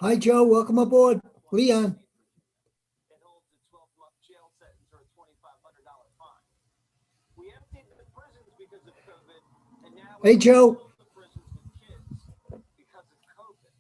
Hi, Joe. Welcome aboard. Leon. It holds a 12-month jail sentence or a $2,500 fine. We emptied the prisons because of COVID, and now Hey, Joe. fill the prisons with kids because of COVID.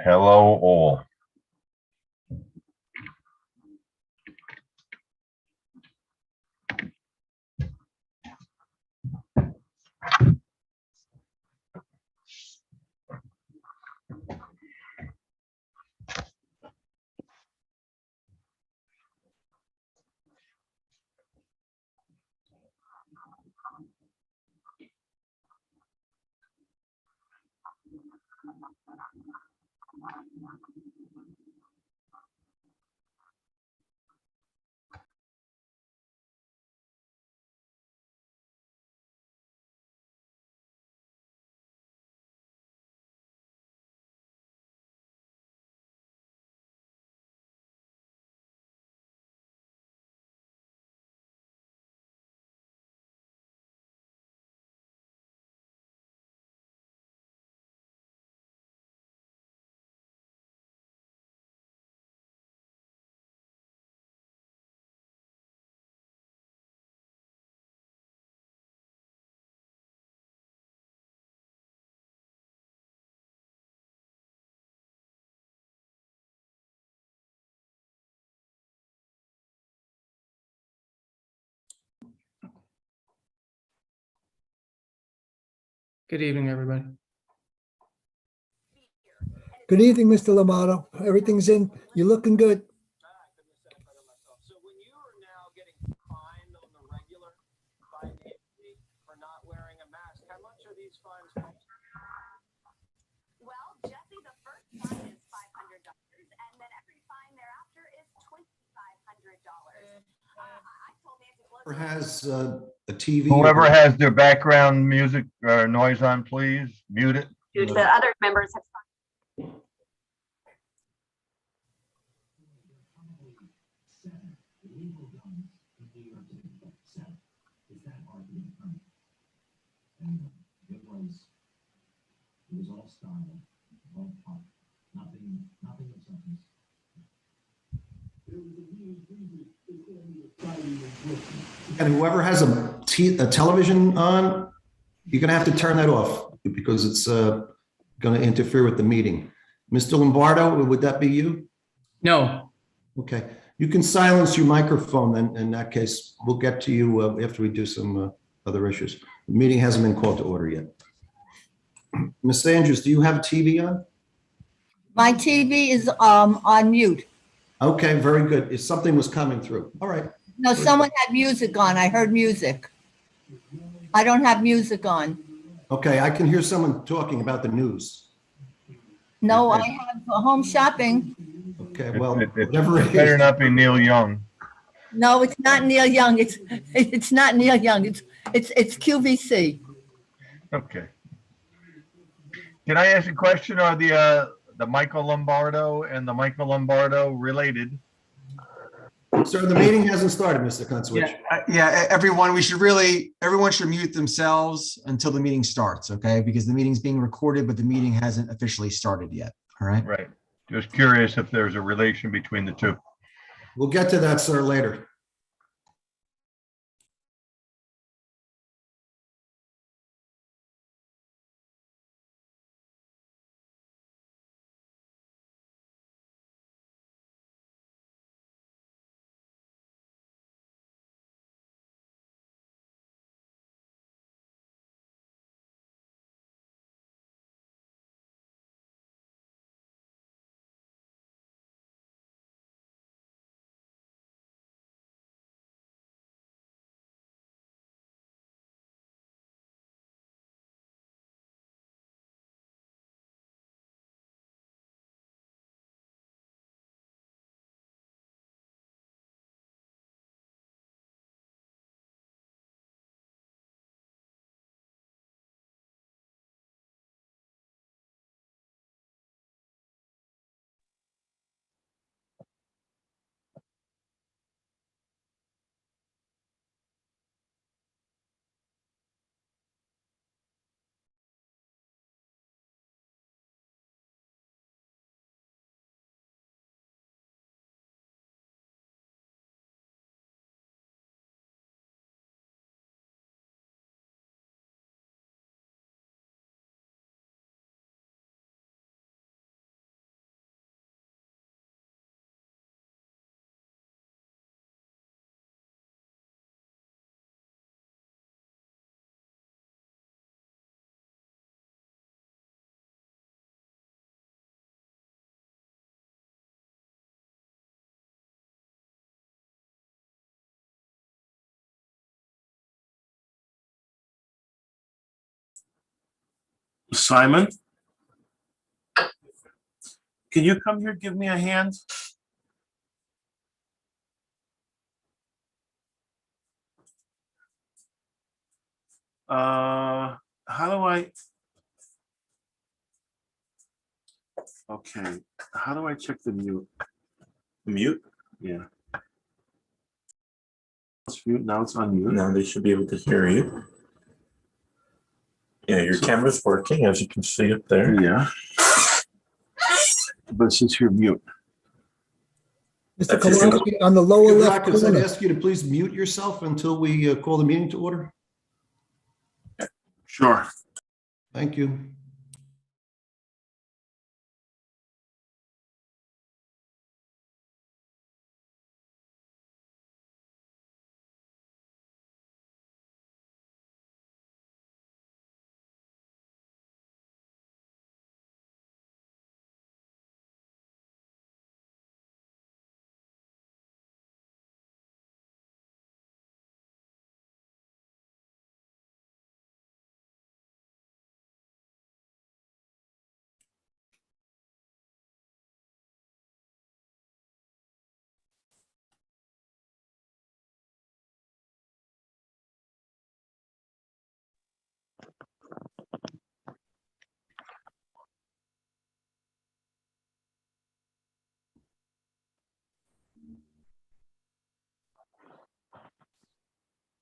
Hello, all. Good evening, everybody. Good evening, Mr. Lamato. Everything's in. You're looking good. I couldn't have said it better myself. So when you are now getting fined on the regular by the AG for not wearing a mask, how much are these fines? Well, Jesse, the first fine is $500, and then every fine thereafter is $2,500. I told Nancy Pelosi. Has a TV. Whoever has their background music or noise on, please mute it. The other members have. It was all style, all pop, nothing of substance. And whoever has a television on, you're gonna have to turn that off because it's gonna interfere with the meeting. Mr. Lombardo, would that be you? No, Okay, you can silence your microphone then. In that case, we'll get to you after we do some other issues. The meeting hasn't been called to order yet. Ms. Andrews, do you have a TV on? My TV is on mute. Okay, very good. If something was coming through. All right. No, someone had music on. I heard music. I don't have music on. Okay, I can hear someone talking about the news. No, I have home shopping. Okay, well, It whatever it better is. not be Neil Young. No, it's not Neil Young. It's not Neil Young. It's QVC. Okay. Can I ask a question? Are the Michael Lombardo and the Michael Lombardo related? Sir, the meeting hasn't started, Mr. Kunzwich. Yeah, everyone should mute themselves until the meeting starts, okay? Because the meeting's being recorded, but the meeting hasn't officially started yet, all right? Right. Just curious if there's a relation between the two. We'll get to that, sir, later. Simon? Can you come here, give me a hand? How do I? Okay, how do I check the mute? Mute? Yeah. It's mute, now it's on mute. Now they should be able to hear you. Yeah, your camera's working, as you can see up there. Yeah. But since you're mute. Mr. That's just- Kowalski, on the lower left Rockets, I'd corner. ask you to please mute yourself until we call the meeting to order. Sure. Thank you.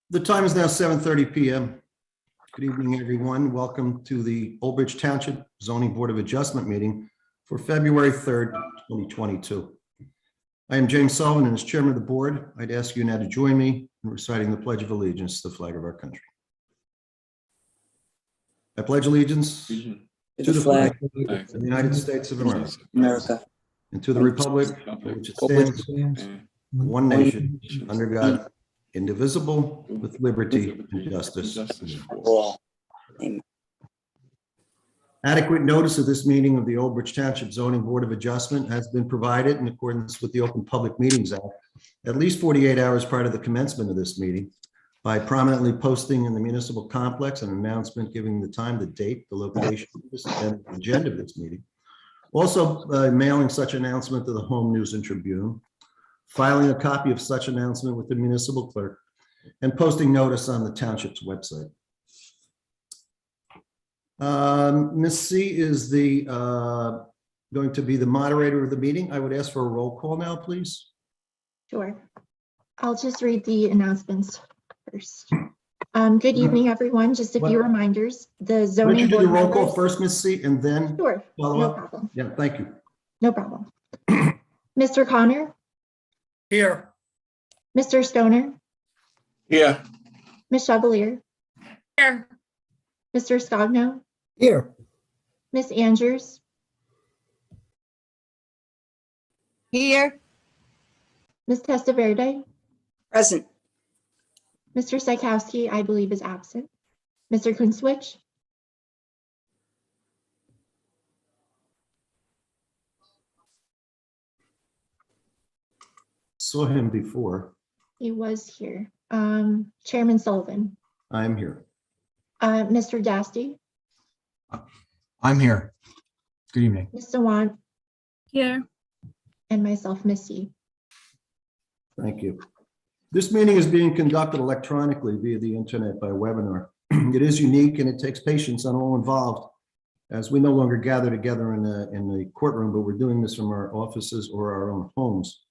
The time is now 7:30 p.m. Good evening, everyone. Welcome to the Old Bridge Township Zoning Board of Adjustment meeting for February 3rd, 2022. I am James Sullivan, and as chairman of the board, I'd ask you now to join me in reciting the Pledge of Allegiance to the flag of our country. I pledge allegiance to the flag of the United States of America and to the republic for which it stands, one nation, under God, indivisible, with liberty and justice for all. Adequate notice of this meeting of the Old Bridge Township Zoning Board of Adjustment has been provided in accordance with the Open Public Meetings Act at least 48 hours prior to the commencement of this meeting by prominently posting in the municipal complex an announcement giving the time, the date, the location, and the agenda of this meeting. Also mailing such announcement to the Home News and Tribune, filing a copy of such announcement with the municipal clerk, and posting notice on the township's website. Ms. C is going to be the moderator of the meeting. I would ask for a roll call now, please. Sure. I'll just read the announcements first. Good evening, everyone. Just a few reminders. The Why zoning don't you do board the roll call members- first, Ms. C, and then Sure, follow no up? problem. Yeah, thank you. No problem. Mr. Connor, Here. Mr. Stoner, Yeah. Ms. Chevalier, Here. Mr. Scogno, Here. Ms. Andrews, Here. Ms. Testaverde, Present. Mr. Psychowski, I believe is absent. Mr. Kunstwich, Saw him before. he was here. Chairman Sullivan, I'm here. Mr. Dasty, I'm here. Good evening. Ms. Sawant, Here. and myself, Missy. Thank you. This meeting is being conducted electronically via the internet by webinar. It is unique and it takes patience on all involved, as we no longer gather together in the courtroom, but we're doing this from our offices or our own homes.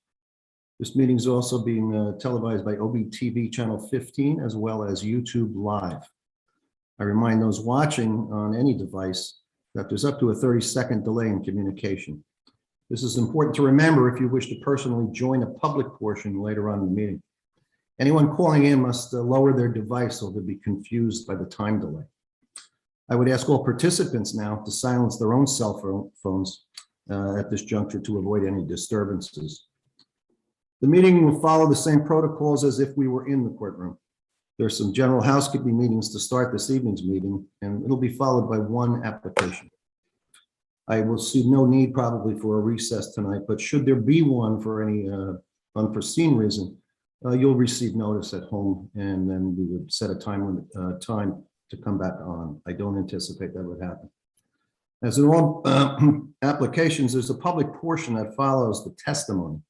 This meeting is also being televised by OBTV Channel 15 as well as YouTube Live. I remind those watching on any device that there's up to a 30-second delay in communication. This is important to remember if you wish to personally join a public portion later on in the meeting. Anyone calling in must lower their device so they'll be confused by the time delay. I would ask all participants now to silence their own cell phones at this juncture to avoid any disturbances. The meeting will follow the same protocols as if we were in the courtroom. There's some general housekeeping meetings to start this evening's meeting, and it'll be followed by one application. I will see no need probably for a recess tonight, but should there be one for any unforeseen reason, you'll receive notice at home, and then we would set a time to come back on. I don't anticipate that would happen. As in all applications, there's a public portion that follows the testimony.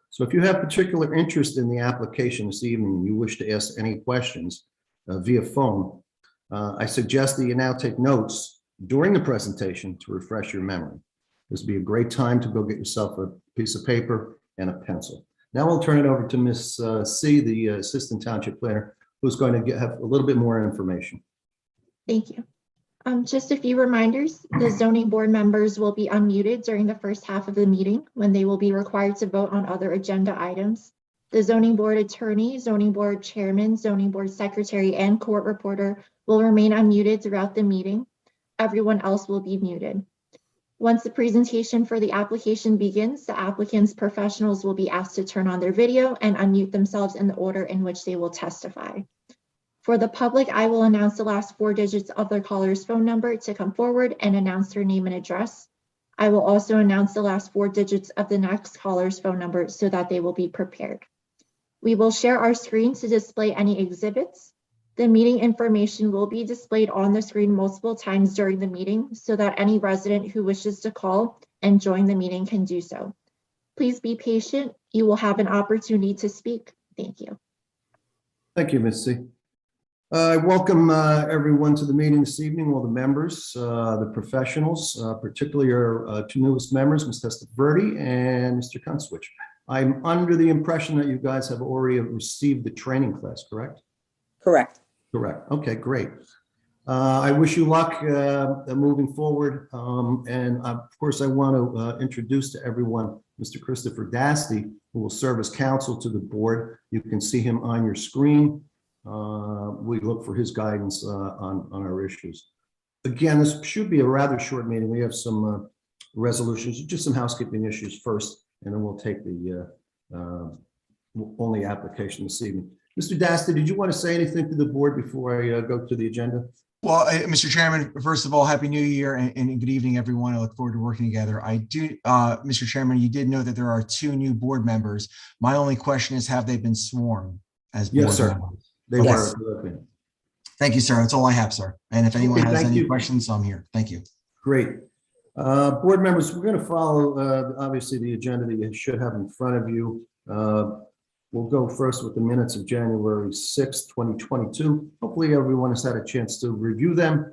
So if you have particular interest in the application this evening, and you wish to ask any questions via phone, I suggest that you now take notes during the presentation to refresh your memory. This would be a great time to go get yourself a piece of paper and a pencil. Now we'll turn it over to Ms. C, the Assistant Township Planner, who's going to have a little bit more information. Thank you. Just a few reminders. The zoning board members will be unmuted during the first half of the meeting when they will be required to vote on other agenda items. The zoning board attorney, zoning board chairman, zoning board secretary, and court reporter will remain unmuted throughout the meeting. Everyone else will be muted. Once the presentation for the application begins, the applicant's professionals will be asked to turn on their video and unmute themselves in the order in which they will testify. For the public, I will announce the last 4 digits of their caller's phone number to come forward and announce their name and address. I will also announce the last 4 digits of the next caller's phone number so that they will be prepared. We will share our screen to display any exhibits. The meeting information will be displayed on the screen multiple times during the meeting so that any resident who wishes to call and join the meeting can do so. Please be patient. You will have an opportunity to speak. Thank you. Thank you, Ms. C. I welcome everyone to the meeting this evening, all the members, the professionals, particularly our 2 newest members, Ms. Testaverde and Mr. Kunswich. I'm under the impression that you guys have already received the training class, correct? Correct. Correct. Okay, great. I wish you luck moving forward. And of course, I want to introduce to everyone Mr. Christopher Dasty, who will serve as counsel to the board. You can see him on your screen. We look for his guidance on our issues. Again, this should be a rather short meeting. We have some resolutions, just some housekeeping issues first, and then we'll take the only application this evening. Mr. Dasty, did you want to say anything to the board before I go to the agenda? Well, Mr. Chairman, first of all, Happy New Year and good evening, everyone. I look forward to working together. I do, Mr. Chairman, you did know that there are 2 new board members. My only question is, have they been sworn as board Yes, sir. members? They Yes. were. Thank you, sir. That's all I have, sir. And if anyone Okay, has thank any you. questions, I'm here. Thank you. Great. Board members, we're going to follow, obviously, the agenda that you should have in front of you. We'll go first with the minutes of January 6th, 2022. Hopefully, everyone has had a chance to review them.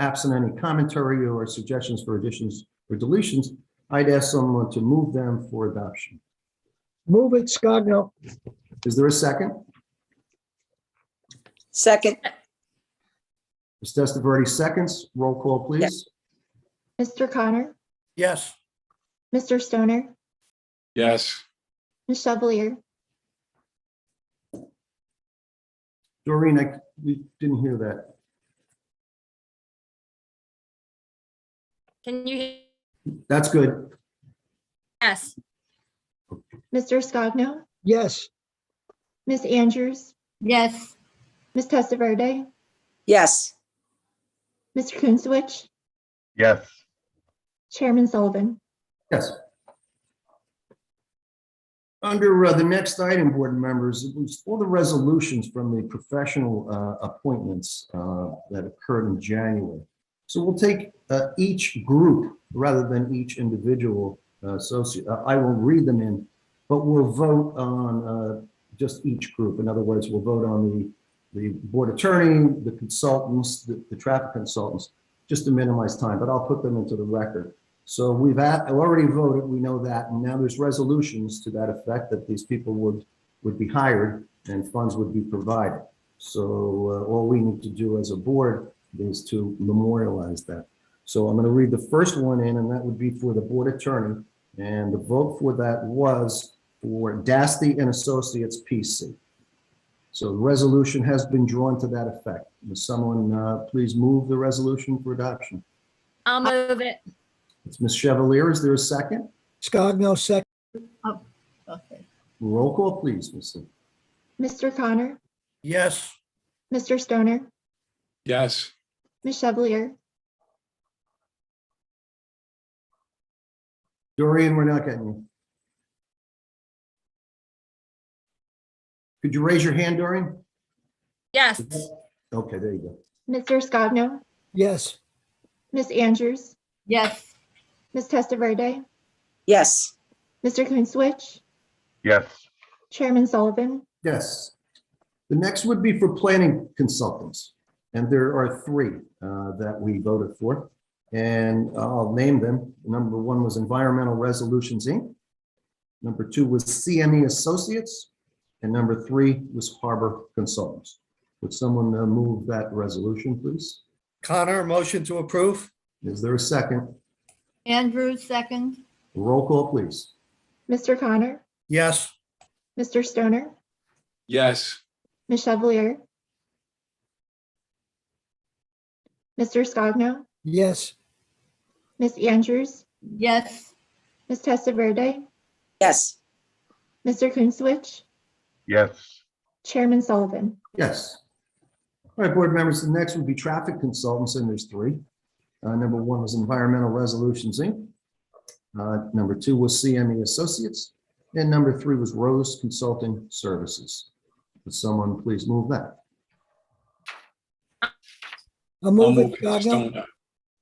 Absent any commentary or suggestions for additions or deletions, I'd ask someone to move them for adoption. Move it, Scogno. Is there a second? Second. Ms. Testaverde seconds. Roll call, please. Mr. Connor, Yes. Mr. Stoner, Yes. Ms. Chevalier, Doreen, we didn't hear that. Can you? That's good. Yes. Mr. Scogno, Yes. Ms. Andrews, Yes. Ms. Testaverde, Yes. Mr. Kunswich, Yes. Chairman Sullivan. Yes. Under the next item, board members, it was all the resolutions from the professional appointments that occurred in January. So we'll take each group rather than each individual associate. I will read them in, but we'll vote on just each group. In other words, we'll vote on the board attorney, the consultants, the traffic consultants, just to minimize time, but I'll put them into the record. So we've already voted, we know that, and now there's resolutions to that effect that these people would be hired and funds would be provided. So all we need to do as a board is to memorialize that. So I'm going to read the first one in, and that would be for the board attorney. And the vote for that was for Dasty and Associates PC. So the resolution has been drawn to that effect. Will someone please move the resolution for adoption? I'll move it. It's Ms. Chevalier. Is there a second? Scogno, second. Oh, okay. Roll call, please, Ms. Lee. Mr. Connor, Yes. Mr. Stoner, Yes. Ms. Chevalier, Doreen, we're not getting you. Could you raise your hand, Doreen? Yes. Okay, there you go. Mr. Scogno, Yes. Ms. Andrews, Yes. Ms. Testaverde, Yes. Mr. Coonswitch, Yes. Chairman Sullivan. Yes. The next would be for planning consultants. And there are three that we voted for. And I'll name them. Number one was Environmental Resolutions, Inc. Number two was CME Associates. And number three was Harbor Consultants. Would someone move that resolution, please? Connor, motion to approve? Is there a second? Andrews, second. Roll call, please. Mr. Connor, Yes. Mr. Stoner, Yes. Ms. Chevalier, Mr. Scogno, Yes. Ms. Andrews, Yes. Ms. Testaverde, Yes. Mr. Coonswitch, Yes. Chairman Sullivan. Yes. All right, board members, the next would be traffic consultants, and there's three. Number one was Environmental Resolutions, Inc. Number two was CME Associates. And number three was Rose Consulting Services. Would someone please move that? I'll move move it, Scogno. Stoner.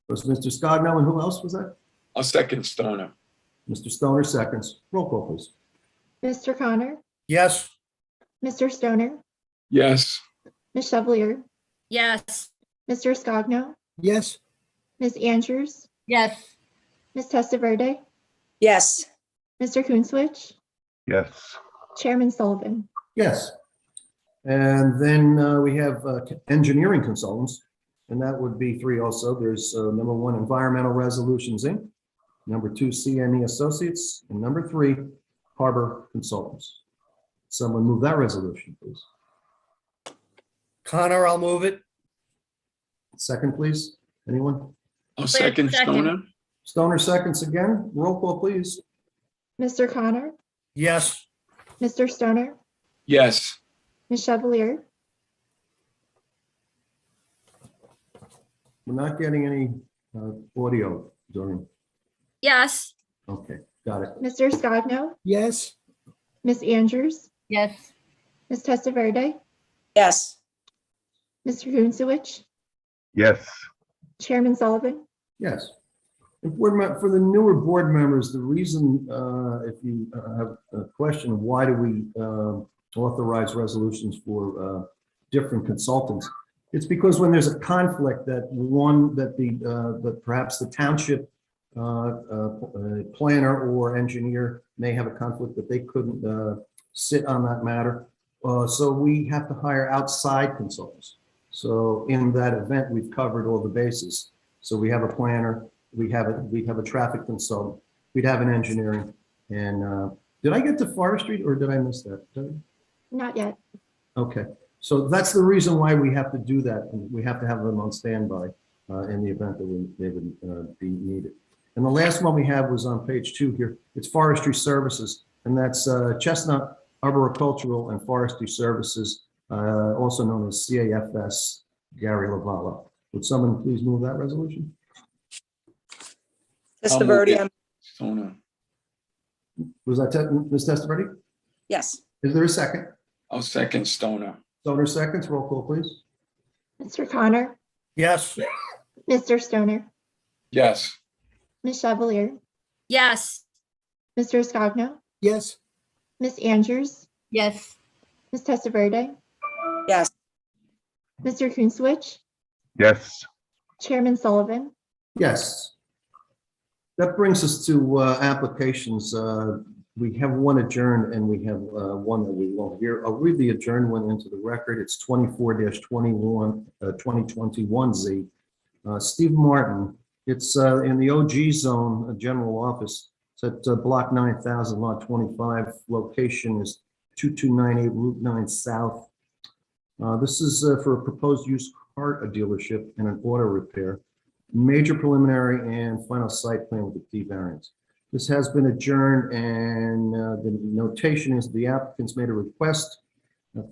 Was Mr. Scogno, and who else was that? I'll second Stoner. Mr. Stoner seconds. Roll call, please. Mr. Connor, Yes. Mr. Stoner, Yes. Ms. Chevalier, Yes. Mr. Scogno, Yes. Ms. Andrews, Yes. Ms. Testaverde, Yes. Mr. Coonswitch, Yes. Chairman Sullivan. Yes. And then we have engineering consultants, and that would be three also. There's number one, Environmental Resolutions, Inc. Number two, CME Associates, and number three, Harbor Consultants. Someone move that resolution, please. Connor, I'll move it. Second, please. Anyone? I'll second Second. Stoner. Stoner seconds again. Roll call, please. Mr. Connor, Yes. Mr. Stoner, Yes. Ms. Chevalier, We're not getting any audio during. Yes. Okay, got it. Mr. Scogno, Yes. Ms. Andrews, Yes. Ms. Testaverde, Yes. Mr. Coonswitch, Yes. Chairman Sullivan. Yes. And for the newer board members, the reason, if you have a question, why do we authorize resolutions for different consultants? It's because when there's a conflict that perhaps the township planner or engineer may have a conflict that they couldn't sit on that matter. So we have to hire outside consultants. So in that event, we've covered all the bases. So we have a planner, we have a traffic consultant, we'd have an engineering. And did I get to Forestry or did I miss that? Not yet. Okay, so that's the reason why we have to do that. We have to have them on standby in the event that they would be needed. And the last one we have was on page 2 here. It's Forestry Services, and that's Chestnut Arboricultural and Forestry Services, also known as CAFS, Gary Lavala. Would someone please move that resolution? Testaverde, Stoner. Was that Ms. Testaverde? yes. Is there a second? I'll second Stoner. Stoner seconds, roll call, please. Mr. Connor, Yes. Mr. Stoner, Yes. Ms. Chevalier, Yes. Mr. Scogno, Yes. Ms. Andrews, Yes. Ms. Testaverde, Yes. Mr. Coonswitch, Yes. Chairman Sullivan. Yes. That brings us to applications. We have one adjourned and we have one that we won't hear. I'll read the adjourned one into the record. It's 24-21, 2021Z. Steve Martin, it's in the OG zone, general office. It's at block 9000, lot 25. Location is 2298 Route 9 South. This is for a proposed used car dealership and an auto repair. Major preliminary and final site plan with the T variance. This has been adjourned, and the notation is the applicants made a request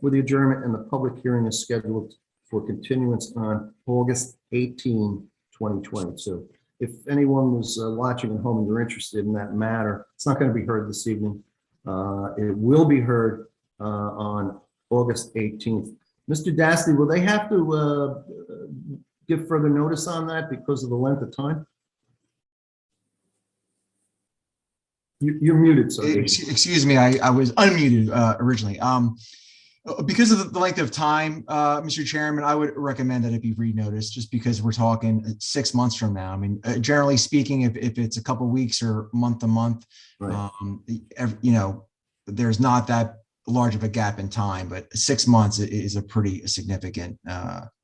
for the adjournment, and the public hearing is scheduled for continuance on August 18, 2022. If anyone was watching at home and you're interested in that matter, it's not going to be heard this evening. It will be heard on August 18th. Mr. Dasty, will they have to give further notice on that because of the length of time? You're muted, so. Excuse me, I was unmuted originally. Because of the length of time, Mr. Chairman, I would recommend that it be renoticed just because we're talking 6 months from now. I mean, generally speaking, if it's a couple of weeks or month to month, Right. there's not that large of a gap in time, but 6 months is a pretty significant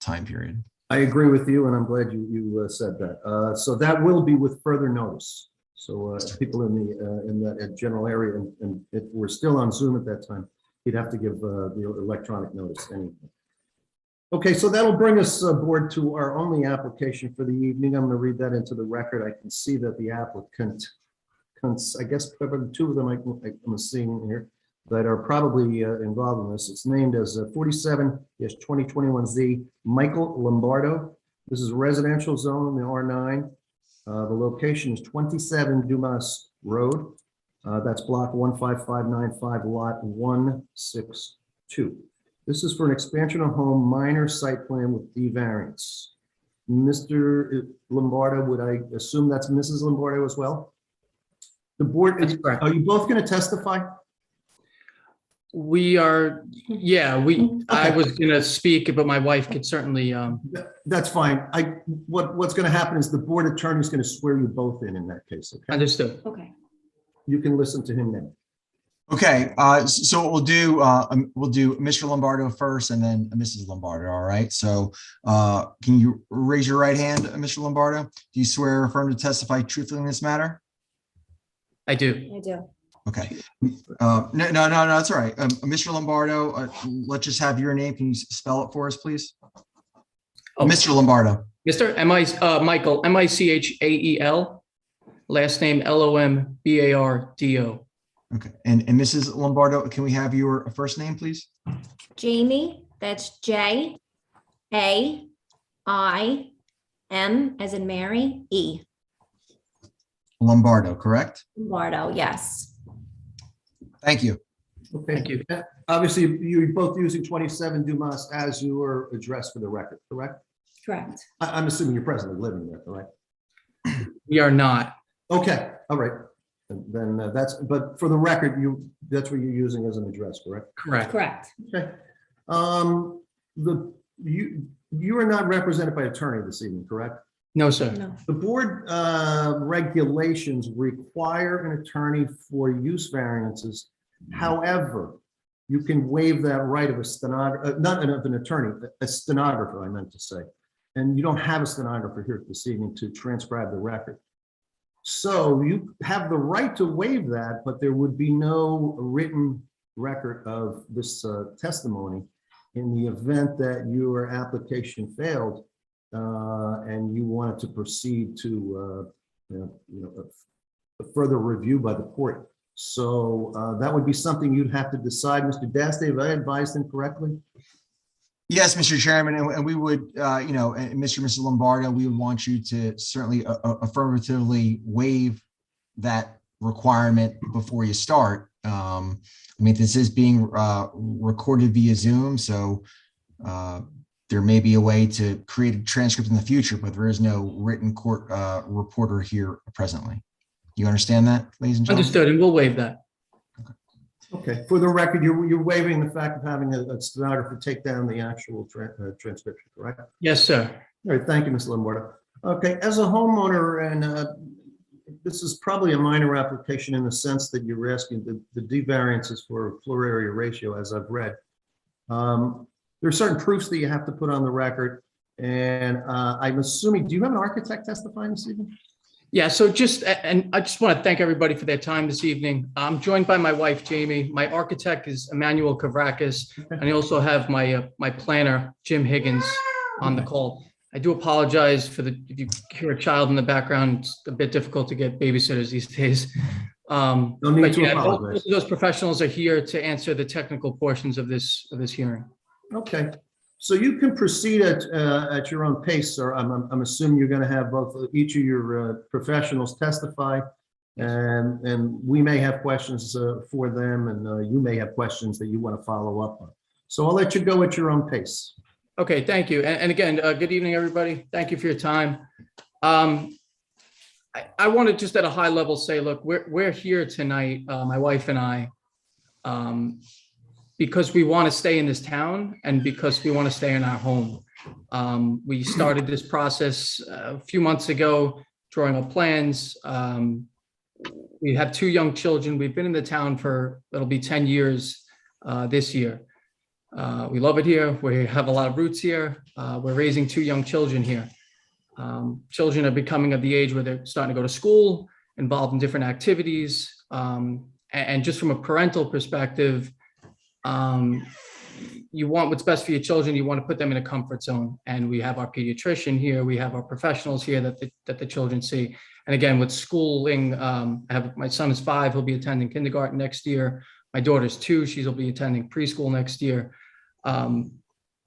time period. I agree with you, and I'm glad you said that. So that will be with further notice. So people in that general area, and if we're still on Zoom at that time, you'd have to give the electronic notice anyway. Okay, so that'll bring us board to our only application for the evening. I'm going to read that into the record. I can see that the applicant, I guess two of them I'm seeing here that are probably involved in this. It's named as 47-2021Z Michael Lombardo. This is a residential zone in the R9. The location is 27 Dumas Road. That's block 15595, lot 162. This is for an expansion of home minor site plan with D variance. Mr. Lombardo, would I assume that's Mrs. Lombardo as well? The board, are you both going to testify? We are, yeah, I was going to speak, but my wife could certainly. That's fine. What's going to happen is the board attorney is going to swear you both in that case. Okay. Understood. Okay. You can listen to him now. Okay, so what we'll do Mr. Lombardo first and then Mrs. Lombardo, all right? So can you raise your right hand, Mr. Lombardo? Do you swear or affirm to testify truthfully in this matter? I do. I do. Okay. No, that's all right. Mr. Lombardo, let's just have your name. Can you spell it for us, please? Oh. Mr. Lombardo. Mr. Michael, Michael, last name Lombardo. Okay, and Mrs. Lombardo, can we have your first name, please? Jamie, that's J-A-I-M as in Mary, E. Lombardo, correct? Lombardo, yes. Thank you. Okay. Thank you. Obviously, you're both using 27 Dumas as your address for the record, correct? Correct. I'm assuming you're presently living there, correct? We are not. Okay, all right. And then but for the record, that's what you're using as an address, correct? Correct. Correct. Okay. You are not represented by attorney this evening, correct? No, sir. No. The board regulations require an attorney for use variances. However, you can waive that right of a stenographer, not of an attorney, a stenographer, I meant to say. And you don't have a stenographer here this evening to transcribe the record. So you have the right to waive that, but there would be no written record of this testimony in the event that your application failed and you wanted to proceed to a further review by the court. So that would be something you'd have to decide. Mr. Dasty, have I advised him correctly? Yes, Mr. Chairman, and we would, and Mrs. Lombardo, we would want you to certainly affirmatively waive that requirement before you start. I mean, this is being recorded via Zoom, so there may be a way to create a transcript in the future, but there is no written court reporter here presently. You understand that, ladies and gentlemen? Understood, and we'll waive that. Okay, for the record, you're waiving the fact of having a stenographer take down the actual transcription, correct? Yes, sir. All right, thank you, Ms. Lombardo. Okay, as a homeowner, and this is probably a minor application in the sense that you're asking the D variances for floor area ratio, as I've read. There are certain proofs that you have to put on the record, and I'm assuming, do you have an architect testifying this evening? Yeah, so and I just want to thank everybody for their time this evening. I'm joined by my wife, Jamie. My architect is Emmanuel Kavrakis, and I also have my my planner, Jim Higgins, on the call. I do apologize for if you hear a child in the background. It's a bit difficult to get babysitters these days. No need to apologize. Both of those professionals are here to answer the technical portions of this hearing. Okay. So you can proceed at your own pace, sir. I'm assuming you're going to have each of your professionals testify, and we may have questions for them, and you may have questions that you want to follow up on. So I'll let you go at your own pace. Okay, thank you. And again, good evening, everybody. Thank you for your time. I want to just at a high level say, look, we're here tonight, my wife and I, because we want to stay in this town and because we want to stay in our home. We started this process a few months ago, drawing up plans. We have 2 young children. We've been in the town for, it'll be 10 years this year. We love it here. We have a lot of roots here. We're raising 2 young children here. Children are becoming of the age where they're starting to go to school, involved in different activities. And just from a parental perspective, you want what's best for your children. You want to put them in a comfort zone. And we have our pediatrician here. We have our professionals here that the children see. And again, with schooling, my son is 5. He'll be attending kindergarten next year. My daughter's 2. She'll be attending preschool next year.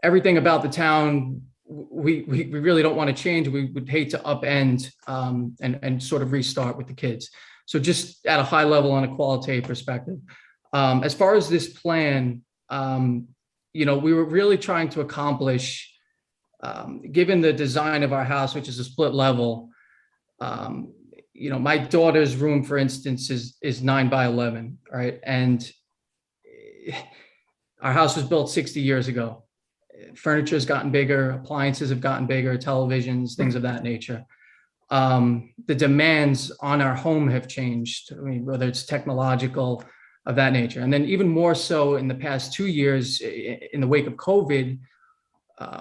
Everything about the town, we really don't want to change. We would hate to upend and sort of restart with the kids. So just at a high level on a qualitative perspective. As far as this plan, we were really trying to accomplish, given the design of our house, which is a split level, my daughter's room, for instance, is 9 by 11, right? And our house was built 60 years ago. Furniture has gotten bigger, appliances have gotten bigger, televisions, things of that nature. The demands on our home have changed. I mean, whether it's technological, of that nature. And then even more so in the past 2 years, in the wake of COVID,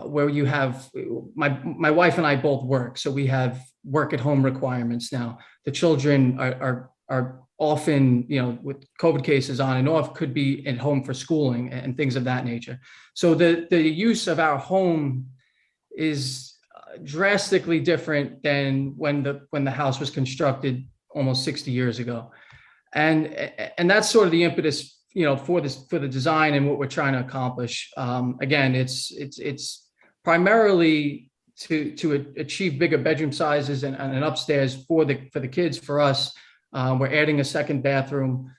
where you have, my wife and I both work. So we have work at home requirements now. The children are often, with COVID cases on and off, could be at home for schooling and things of that nature. So the use of our home is drastically different than when the house was constructed almost 60 years ago. And that's sort of the impetus, for the design and what we're trying to accomplish. Again, it's primarily to achieve bigger bedroom sizes and an upstairs for the kids. For us, we're adding a second bathroom.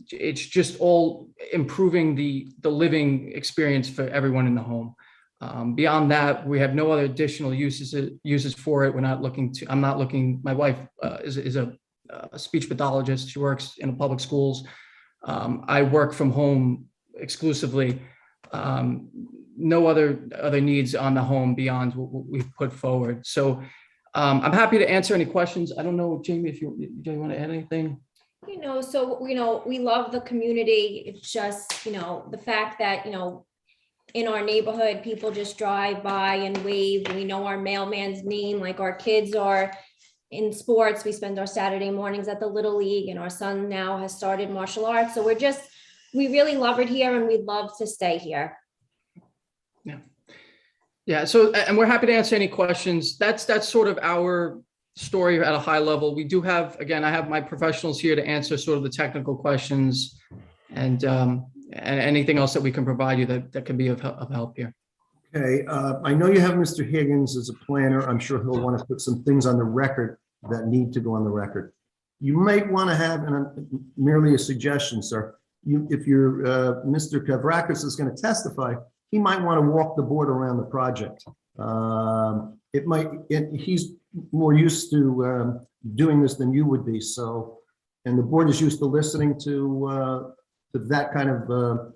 It's just all improving the living experience for everyone in the home. Beyond that, we have no other additional uses for it. I'm not looking. My wife is a speech pathologist. She works in public schools. I work from home exclusively. No other needs on the home beyond what we've put forward. So I'm happy to answer any questions. I don't know, Jamie, if you want to add anything. We love the community. It's just, the fact that, in our neighborhood, people just drive by and wave. We know our mailman's name, like our kids are in sports. We spend our Saturday mornings at the Little League, and our son now has started martial arts. So we really love it here, and we'd love to stay here. Yeah. So, and we're happy to answer any questions. That's sort of our story at a high level. We do have, again, I have my professionals here to answer sort of the technical questions and anything else that we can provide you that can be of help here. Okay, I know you have Mr. Higgins as a planner. I'm sure he'll want to put some things on the record that need to go on the record. You might want to have, and merely a suggestion, sir, if Mr. Kavrakis is going to testify, he might want to walk the board around the project. He's more used to doing this than you would be. So, and the board is used to listening to that kind of,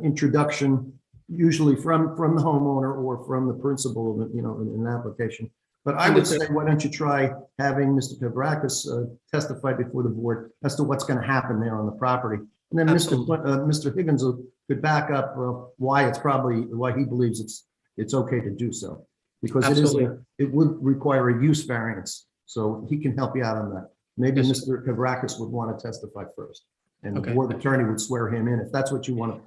introduction, usually from the homeowner or from the principal, in an application. But I would say, why don't you try having Mr. Kavrakis testify before the board as to what's going to happen there on the property. And then Mr. Higgins could back up why he believes it's okay to do so, because it would require a use variance. So he can help you out on that. Maybe Mr. Kavrakis would want to testify first, and the board attorney would swear him in if that's what you want to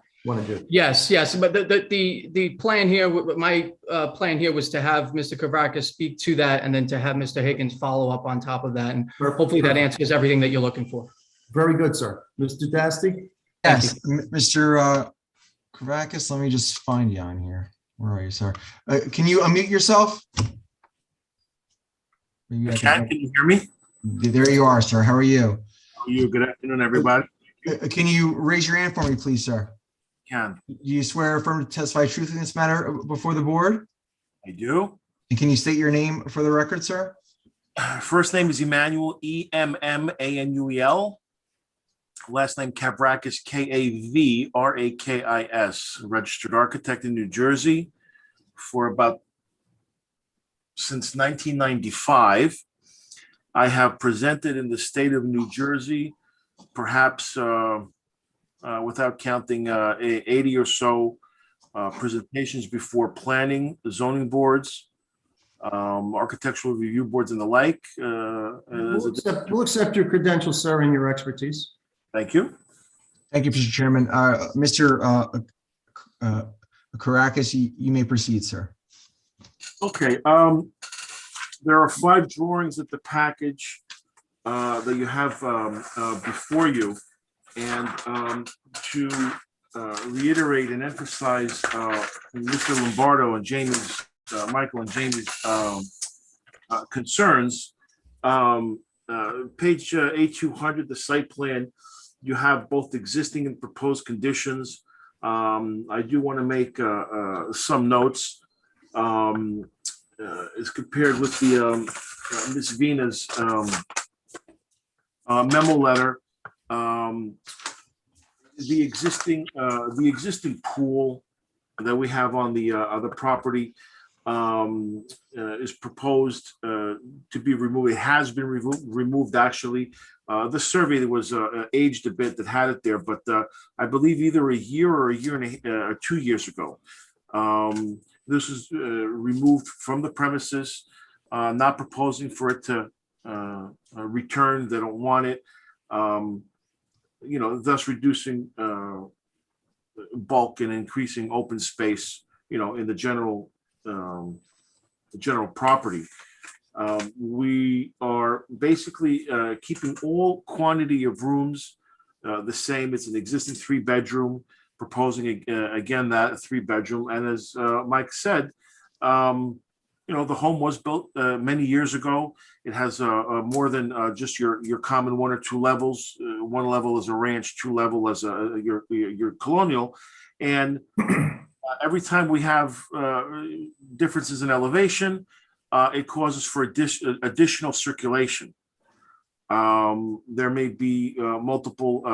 do. Yes. But the plan here, my plan here was to have Mr. Kavrakis speak to that, and then to have Mr. Higgins follow up on top of that, and hopefully that answers everything that you're looking for. Very good, sir. Mr. Dasty? Yes, Mr. Kavrakis, let me just find you on here. Where are you, sir? Can you unmute yourself? Can you hear me? There you are, sir. How are you? How are you? Good afternoon, everybody. Can you raise your hand for me, please, sir? Can. Do you swear or affirm to testify truthfully in this matter before the board? I do. And can you state your name for the record, sir? First name is Emmanuel, Emmanuel. Last name Kavrakis, Kavrakis, registered architect in New Jersey since 1995. I have presented in the state of New Jersey, perhaps without counting 80 or so presentations before planning, zoning boards, architectural review boards and the like. We'll accept your credentials, sir, and your expertise. Thank you. Thank you, Mr. Chairman. Mr. Kourakis, you may proceed, sir. Okay. There are 5 drawings at the package that you have before you. And to reiterate and emphasize Mr. Lombardo and Jamie's, Michael and Jamie's concerns, page A200, the site plan, you have both existing and proposed conditions. I do want to make some notes as compared with the Ms. Vina's memo letter. The existing pool that we have on the property is proposed to be removed. It has been removed actually. The survey that was aged a bit that had it there, but I believe either a year or 2 years ago. This is removed from the premises, not proposing for it to return. They don't want it. Thus reducing bulk and increasing open space, in the general property. We are basically keeping all quantity of rooms the same. It's an existing 3-bedroom, proposing again that 3-bedroom. And as Mike said, the home was built many years ago. It has more than just your common 1 or 2 levels. 1 level is a ranch, 2 level as your colonial. And every time we have differences in elevation, it causes for additional circulation. There may be multiple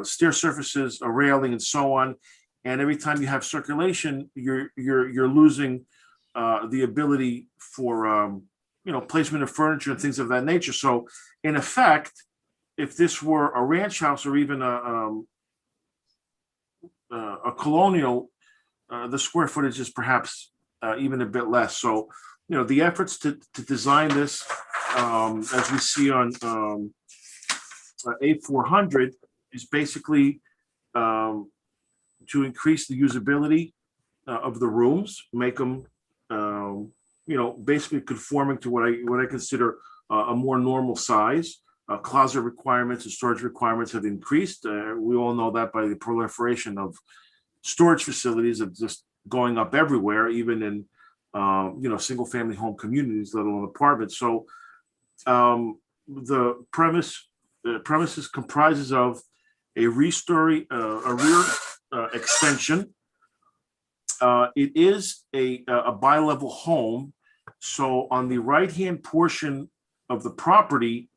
stair surfaces, a railing, and so on. And every time you have circulation, you're losing the ability for placement of furniture and things of that nature. So, in effect, if this were a ranch house or even a colonial, the square footage is perhaps even a bit less. So, the efforts to design this, as we see on A400, is basically to increase the usability of the rooms, make them, basically conforming to what I consider a more normal size. Closet requirements and storage requirements have increased. We all know that by the proliferation of storage facilities of just going up everywhere, even in single-family home communities, let alone apartments. So the premises comprises of a a rear extension. It is a bi-level home. So on the right-hand portion of the property,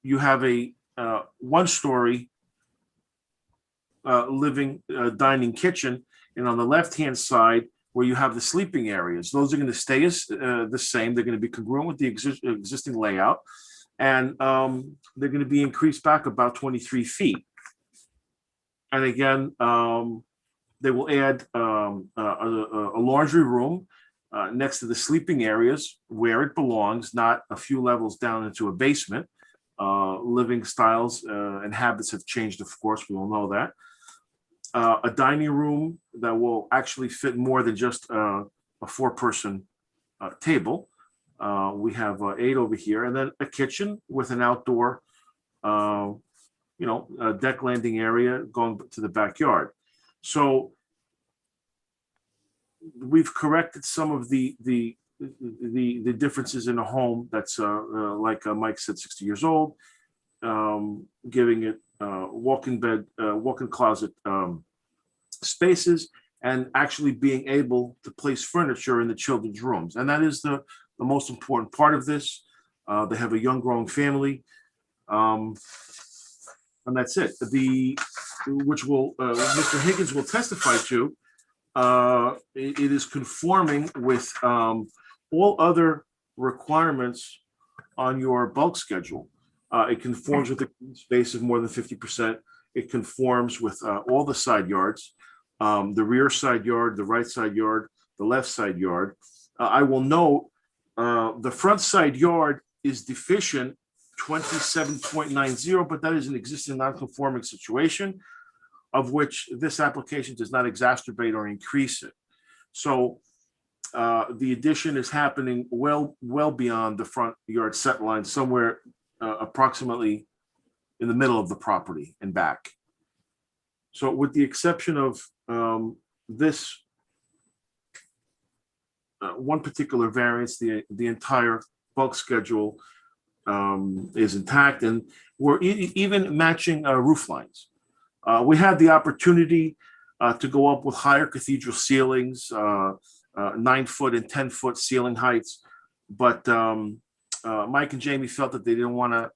you have a 1-story living, dining, kitchen, and on the left-hand side, where you have the sleeping areas, those are going to stay as the same. They're going to be congruent with the existing layout, and they're going to be increased back about 23 feet. And again, they will add a laundry room next to the sleeping areas where it belongs, not a few levels down into a basement. Living styles and habits have changed, of course, we all know that. A dining room that will actually fit more than just a 4-person table. We have 8 over here, and then a kitchen with an outdoor, deck landing area going to the backyard. So we've corrected some of the differences in a home that's like Mike said, 60 years old, giving it walk-in bed, walk-in closet spaces, and actually being able to place furniture in the children's rooms. And that is the most important part of this. They have a young growing family. And that's it. Which will, Mr. Higgins will testify to, it is conforming with all other requirements on your bulk schedule. It conforms with the space of more than 50%. It conforms with all the side yards, the rear side yard, the right side yard, the left side yard. I will note the front side yard is deficient 27.90, but that is an existing non-conforming situation of which this application does not exacerbate or increase it. So the addition is happening well beyond the front yard set line, somewhere approximately in the middle of the property and back. So with the exception of this one particular variance, the entire bulk schedule is intact, and we're even matching roof lines. We had the opportunity to go up with higher cathedral ceilings, 9-foot and 10-foot ceiling heights, but Mike and Jamie felt that they didn't want to,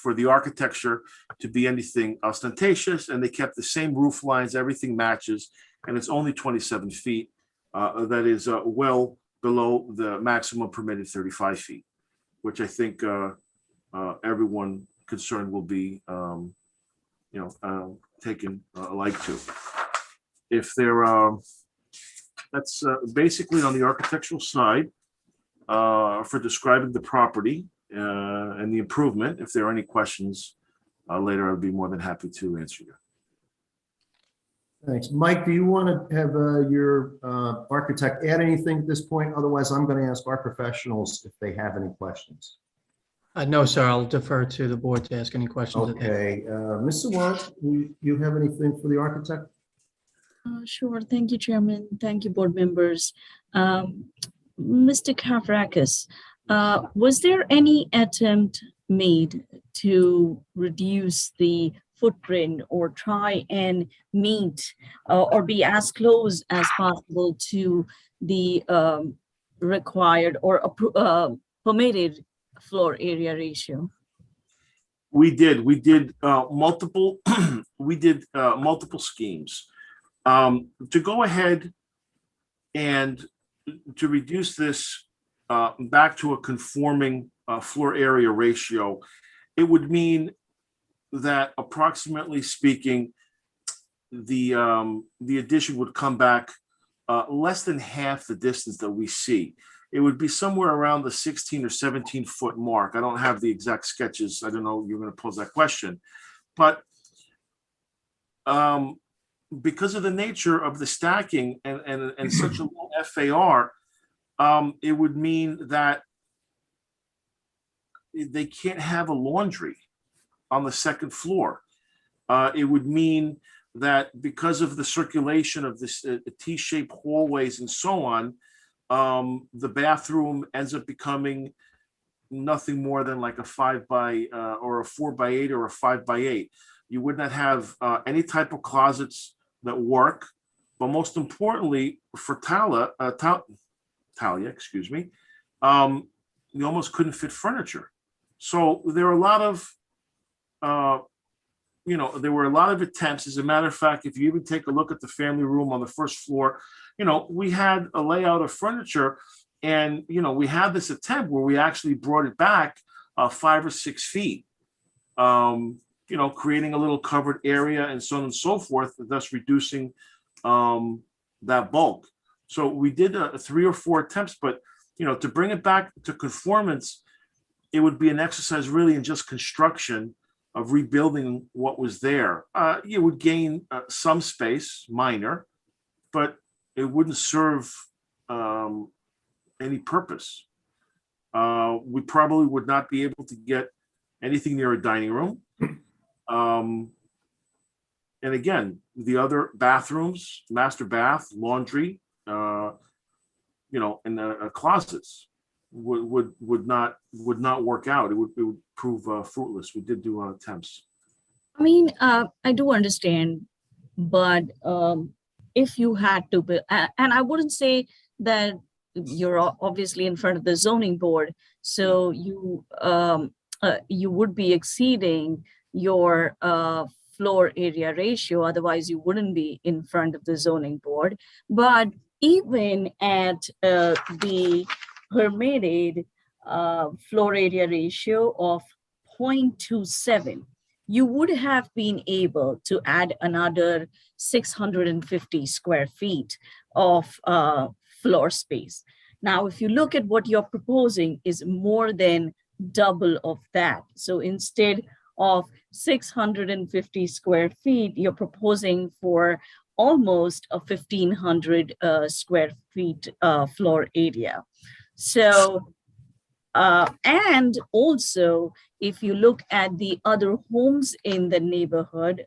for the architecture to be anything ostentatious, and they kept the same roof lines, everything matches, and it's only 27 feet. That is well below the maximum permitted 35 feet, which I think everyone concerned will be taken alike to. If there, that's basically on the architectural side for describing the property and the improvement. If there are any questions later, I'd be more than happy to answer you. Thanks. Mike, do you want to have your architect add anything at this point? Otherwise, I'm going to ask our professionals if they have any questions. No, sir, I'll defer to the board to ask any questions. Okay, Ms. Sawant, you have anything for the architect? Sure. Thank you, Chairman. Thank you, board members. Mr. Kavrakis, was there any attempt made to reduce the footprint or try and meet or be as close as possible to the required or permitted floor area ratio? We did multiple multiple schemes to go ahead and to reduce this back to a conforming floor area ratio. It would mean that, approximately speaking, the addition would come back less than half the distance that we see. It would be somewhere around the 16 or 17 foot mark. I don't have the exact sketches. I don't know, you're going to pose that question. But because of the nature of the stacking and such a low FAR, it would mean that they can't have a laundry on the second floor. It would mean that because of the circulation of this T-shaped hallways and so on, the bathroom ends up becoming nothing more than like a 5 by or a 4 by 8 or a 5 by 8. You would not have any type of closets that work, but most importantly for Talia, excuse me, you almost couldn't fit furniture. So there are a lot of there were a lot of attempts. As a matter of fact, if you even take a look at the family room on the first floor, we had a layout of furniture, and we had this attempt where we actually brought it back 5 or 6 feet, creating a little covered area and so on and so forth, thus reducing that bulk. So we did 3 or 4 attempts, but to bring it back to conformance, it would be an exercise really in just construction of rebuilding what was there. You would gain some space, minor, but it wouldn't serve any purpose. We probably would not be able to get anything near a dining room. And again, the other bathrooms, master bath, laundry, and closets would not work out. It would prove fruitless. We did do attempts. I mean, I do understand, but if you had to, and I wouldn't say that you're obviously in front of the zoning board, so you would be exceeding your floor area ratio, otherwise you wouldn't be in front of the zoning board. But even at the permitted floor area ratio of 0.27, you would have been able to add another 650 square feet of floor space. Now, if you look at what you're proposing is more than double of that. So instead of 650 square feet, you're proposing for almost a 1,500 square feet floor area. So, and also, if you look at the other homes in the neighborhood,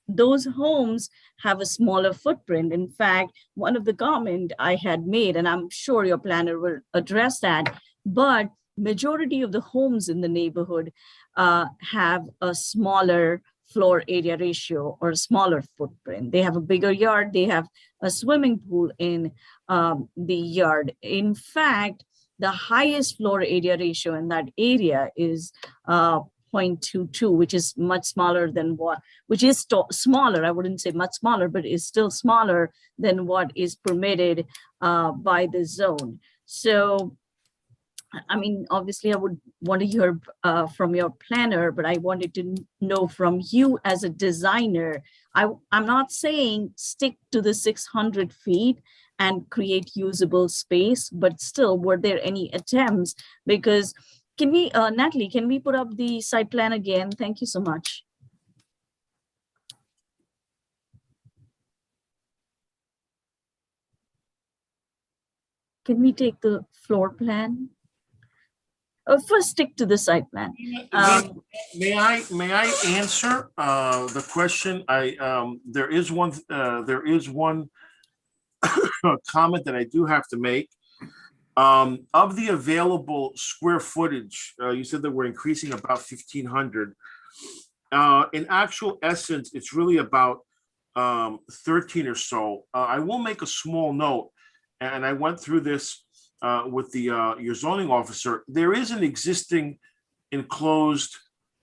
those homes have a smaller footprint. In fact, one of the comment I had made, and I'm sure your planner will address that, but majority of the homes in the neighborhood have a smaller floor area ratio or a smaller footprint. They have a bigger yard, they have a swimming pool in the yard. In fact, the highest floor area ratio in that area is 0.22, which is much smaller than what, which is smaller, I wouldn't say much smaller, but is still smaller than what is permitted by the zone. So, I mean, obviously I would want to hear from your planner, but I wanted to know from you as a designer. I'm not saying stick to the 600 feet and create usable space, but still, were there any attempts? Because can we, Natalie, can we put up the site plan again? Thank you so much. Can we take the floor plan? First, stick to the site plan. May I answer the question? There is one comment that I do have to make. Of the available square footage, you said that we're increasing about 1,500. In actual essence, it's really about 13 or so. I will make a small note, and I went through this with the your zoning officer. There is an existing enclosed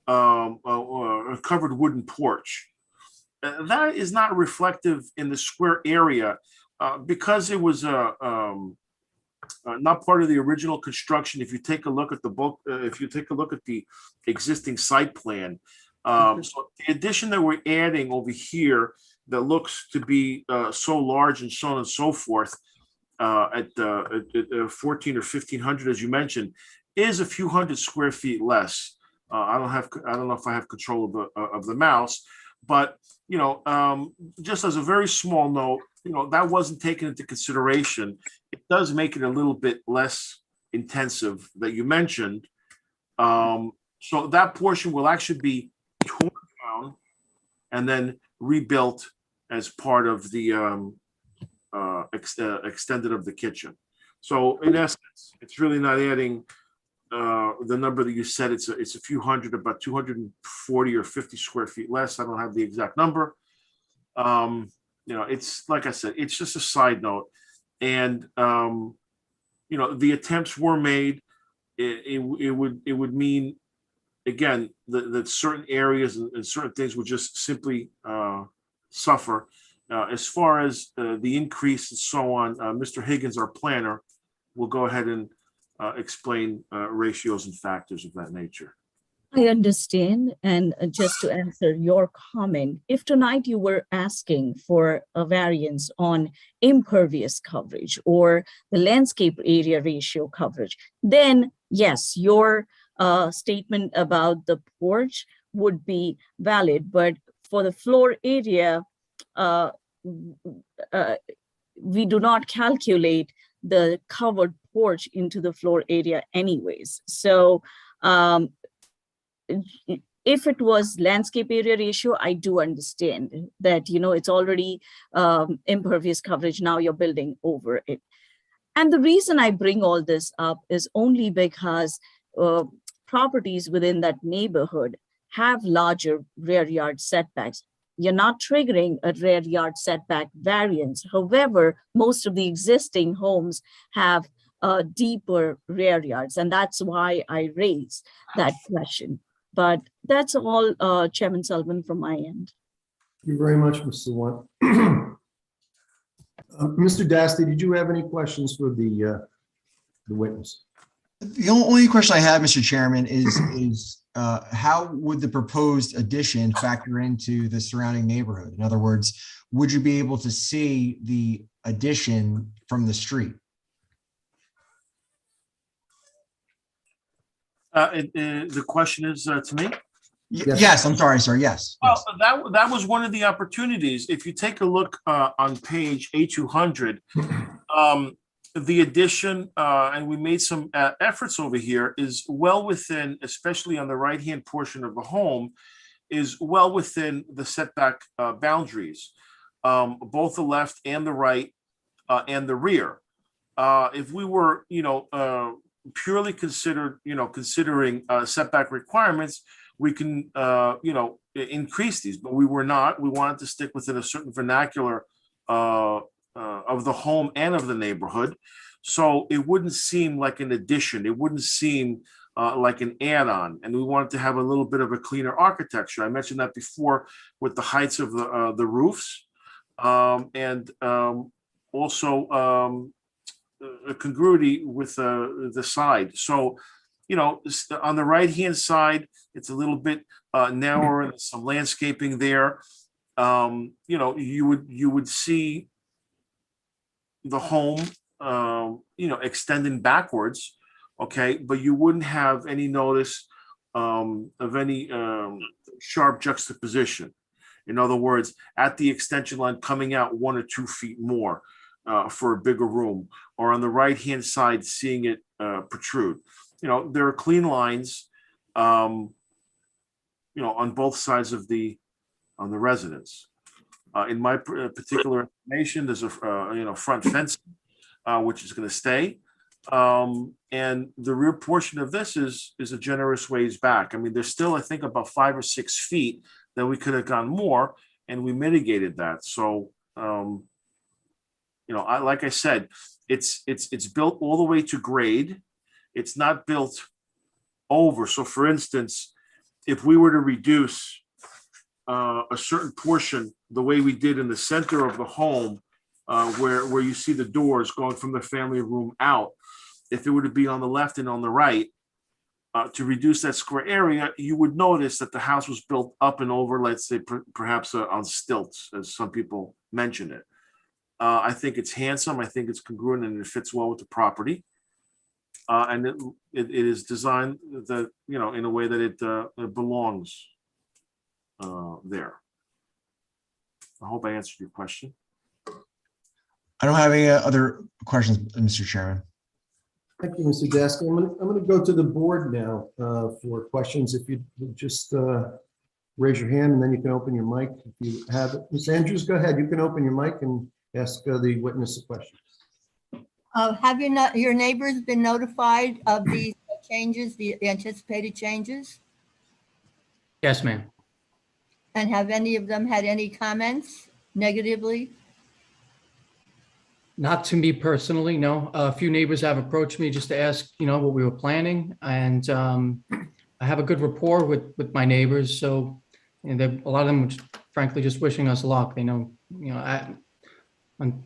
covered wooden porch. That is not reflective in the square area because it was not part of the original construction. If you take a look at the book, if you take a look at the existing site plan, so the addition that we're adding over here that looks to be so large and so on and so forth at 14 or 1,500, as you mentioned, is a few hundred square feet less. I don't know if I have control of the mouse, but you know, just as a very small note, you know, that wasn't taken into consideration. It does make it a little bit less intensive that you mentioned. So that portion will actually be torn down and then rebuilt as part of the extended of the kitchen. So in essence, it's really not adding the number that you said. It's a few hundred, about 240 or 50 square feet less. I don't have the exact number. You know, it's like I said, it's just a side note. And you know, the attempts were made. It would mean, again, that certain areas and certain things would just simply suffer. As far as the increase and so on, Mr. Higgins, our planner, will go ahead and explain ratios and factors of that nature. I understand. And just to answer your comment, if tonight you were asking for a variance on impervious coverage or the landscape area ratio coverage, then yes, your statement about the porch would be valid. But for the floor area, we do not calculate the covered porch into the floor area anyways. So if it was landscape area ratio, I do understand that, you know, it's already impervious coverage. Now you're building over it. And the reason I bring all this up is only because properties within that neighborhood have larger rear yard setbacks. you're not triggering a rear yard setback variance. However, most of the existing homes have deeper rear yards, and that's why I raised that question. But that's all, Chairman Sullivan, from my end. Thank you very much, Mr. Watt. Mr. Dasty, did you have any questions for the witness? The only question I have, Mr. Chairman, is how would the proposed addition factor into the surrounding neighborhood? In other words, would you be able to see the addition from the street? The question is to me? Yes, I'm sorry, sir. Yes. Well, that was one of the opportunities. If you take a look on page A200, the addition, and we made some efforts over here, is well within, especially on the right-hand portion of the home, is well within the setback boundaries, both the left and the right and the rear. If we were, purely considering setback requirements, we can, increase these, but we were not. We wanted to stick within a certain vernacular of the home and of the neighborhood. So it wouldn't seem like an addition. It wouldn't seem like an add-on. And we wanted to have a little bit of a cleaner architecture. I mentioned that before with the heights of the roofs, and also a congruity with the side. So, on the right-hand side, it's a little bit narrower, and some landscaping there. You would see the home, extending backwards, okay, but you wouldn't have any notice of any sharp juxtaposition. In other words, at the extension line coming out 1 or 2 feet more for a bigger room, or on the right-hand side, seeing it protrude. There are clean lines, on both sides of on the residence. In my particular information, there's a front fence, which is going to stay, and the rear portion of this is a generous ways back. I mean, there's still, I think, about 5 or 6 feet that we could have gone more, and we mitigated that. So, like I said, it's built all the way to grade. It's not built over. So, for instance, if we were to reduce a certain portion, the way we did in the center of the home, where you see the doors going from the family room out, if it were to be on the left and on the right, to reduce that square area, you would notice that the house was built up and over, let's say, perhaps on stilts, as some people mention it. I think it's handsome. I think it's congruent, and it fits well with the property. And it is designed that, in a way that it belongs there. I hope I answered your question. I don't have any other questions, Mr. Chairman. Thank you, Mr. Dasty. I'm going to go to the board now for questions. If you would just raise your hand, and then you can open your mic if you have it. Ms. Andrews, go ahead. You can open your mic and ask the witness a question. Have your neighbors been notified of these changes, the anticipated changes? Yes, ma'am. And have any of them had any comments negatively? Not to me personally, no. A few neighbors have approached me just to ask, what we were planning, and I have a good rapport with my neighbors. So, a lot of them, frankly, just wishing us luck. They know, on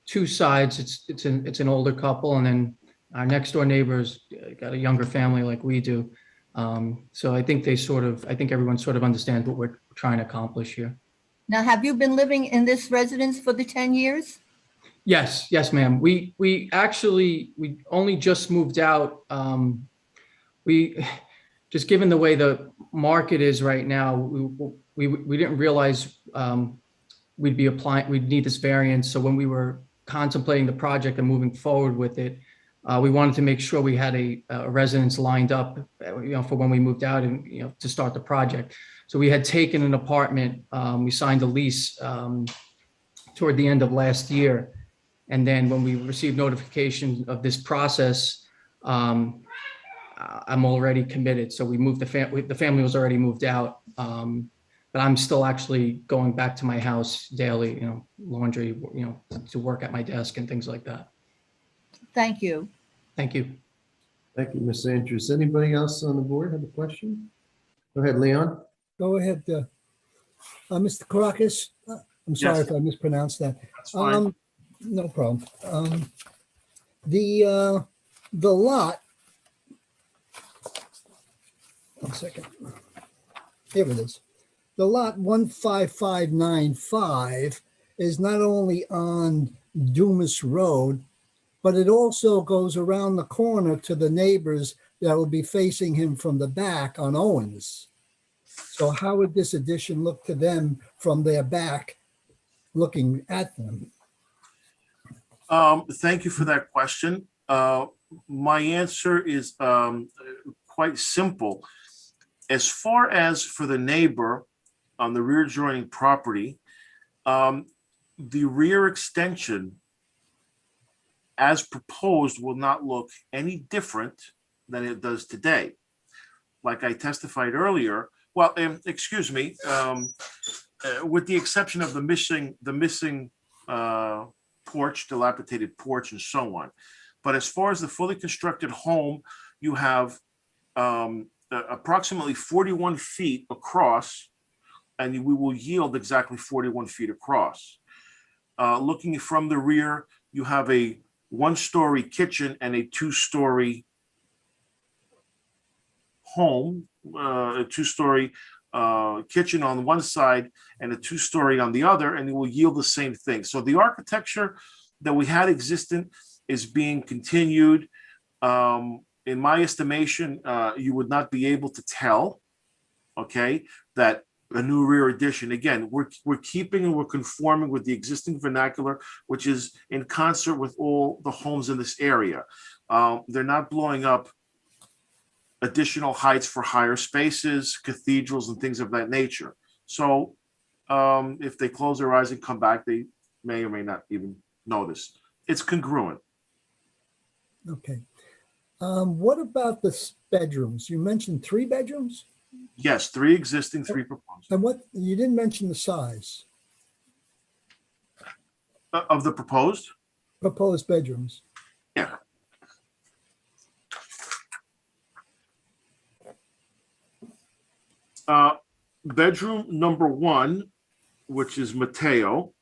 2 sides, it's an older couple, and then our next door neighbors got a younger family like we do. So I think everyone sort of understands what we're trying to accomplish here. Now, have you been living in this residence for the 10 years? Yes, ma'am. We only just moved out. We just, given the way the market is right now, we didn't realize we'd need this variance. So when we were contemplating the project and moving forward with it, we wanted to make sure we had a residence lined up, for when we moved out and, to start the project. So we had taken an apartment. We signed a lease toward the end of last year. And then when we received notification of this process, I'm already committed. So we moved the family was already moved out. But but I'm still actually going back to my house daily, laundry, to work at my desk and things like that. Thank you. Thank you. Thank you, Ms. Andrews. Anybody else on the board have a question? Go ahead, Leon. Go ahead, Mr. Caracas. I'm sorry Yes. if I mispronounced that. That's fine. No problem. The lot. One second. Here it is. The lot 15595 is not only on Dumas Road, but it also goes around the corner to the neighbors that will be facing him from the back on Owens. So how would this addition look to them from their back, looking at them? Thank you for that question. My answer is quite simple. As far as for the neighbor on the rear adjoining property, the rear extension as proposed will not look any different than it does today. Like I testified earlier, well, excuse me, with the exception of the missing porch, dilapidated porch and so on. But as far as the fully constructed home, you have approximately 41 feet across, and we will yield exactly 41 feet across. Looking from the rear, you have a one-story kitchen and a two-story home, a two-story kitchen on one side and a two-story on the other, and it will yield the same thing. So the architecture that we had existent is being continued. In my estimation, you would not be able to tell, okay, that a new rear addition. Again, we're keeping and we're conforming with the existing vernacular, which is in concert with all the homes in this area. They're not blowing up additional heights for higher spaces, cathedrals, and things of that nature. So if they close their eyes and come back, they may or may not even notice. It's congruent. Okay. What about the bedrooms? You mentioned 3 bedrooms? Yes, 3 existing, 3 proposed. And what, you didn't mention the size. Of the proposed? Proposed bedrooms. Yeah. Bedroom number 1, which is Mateo,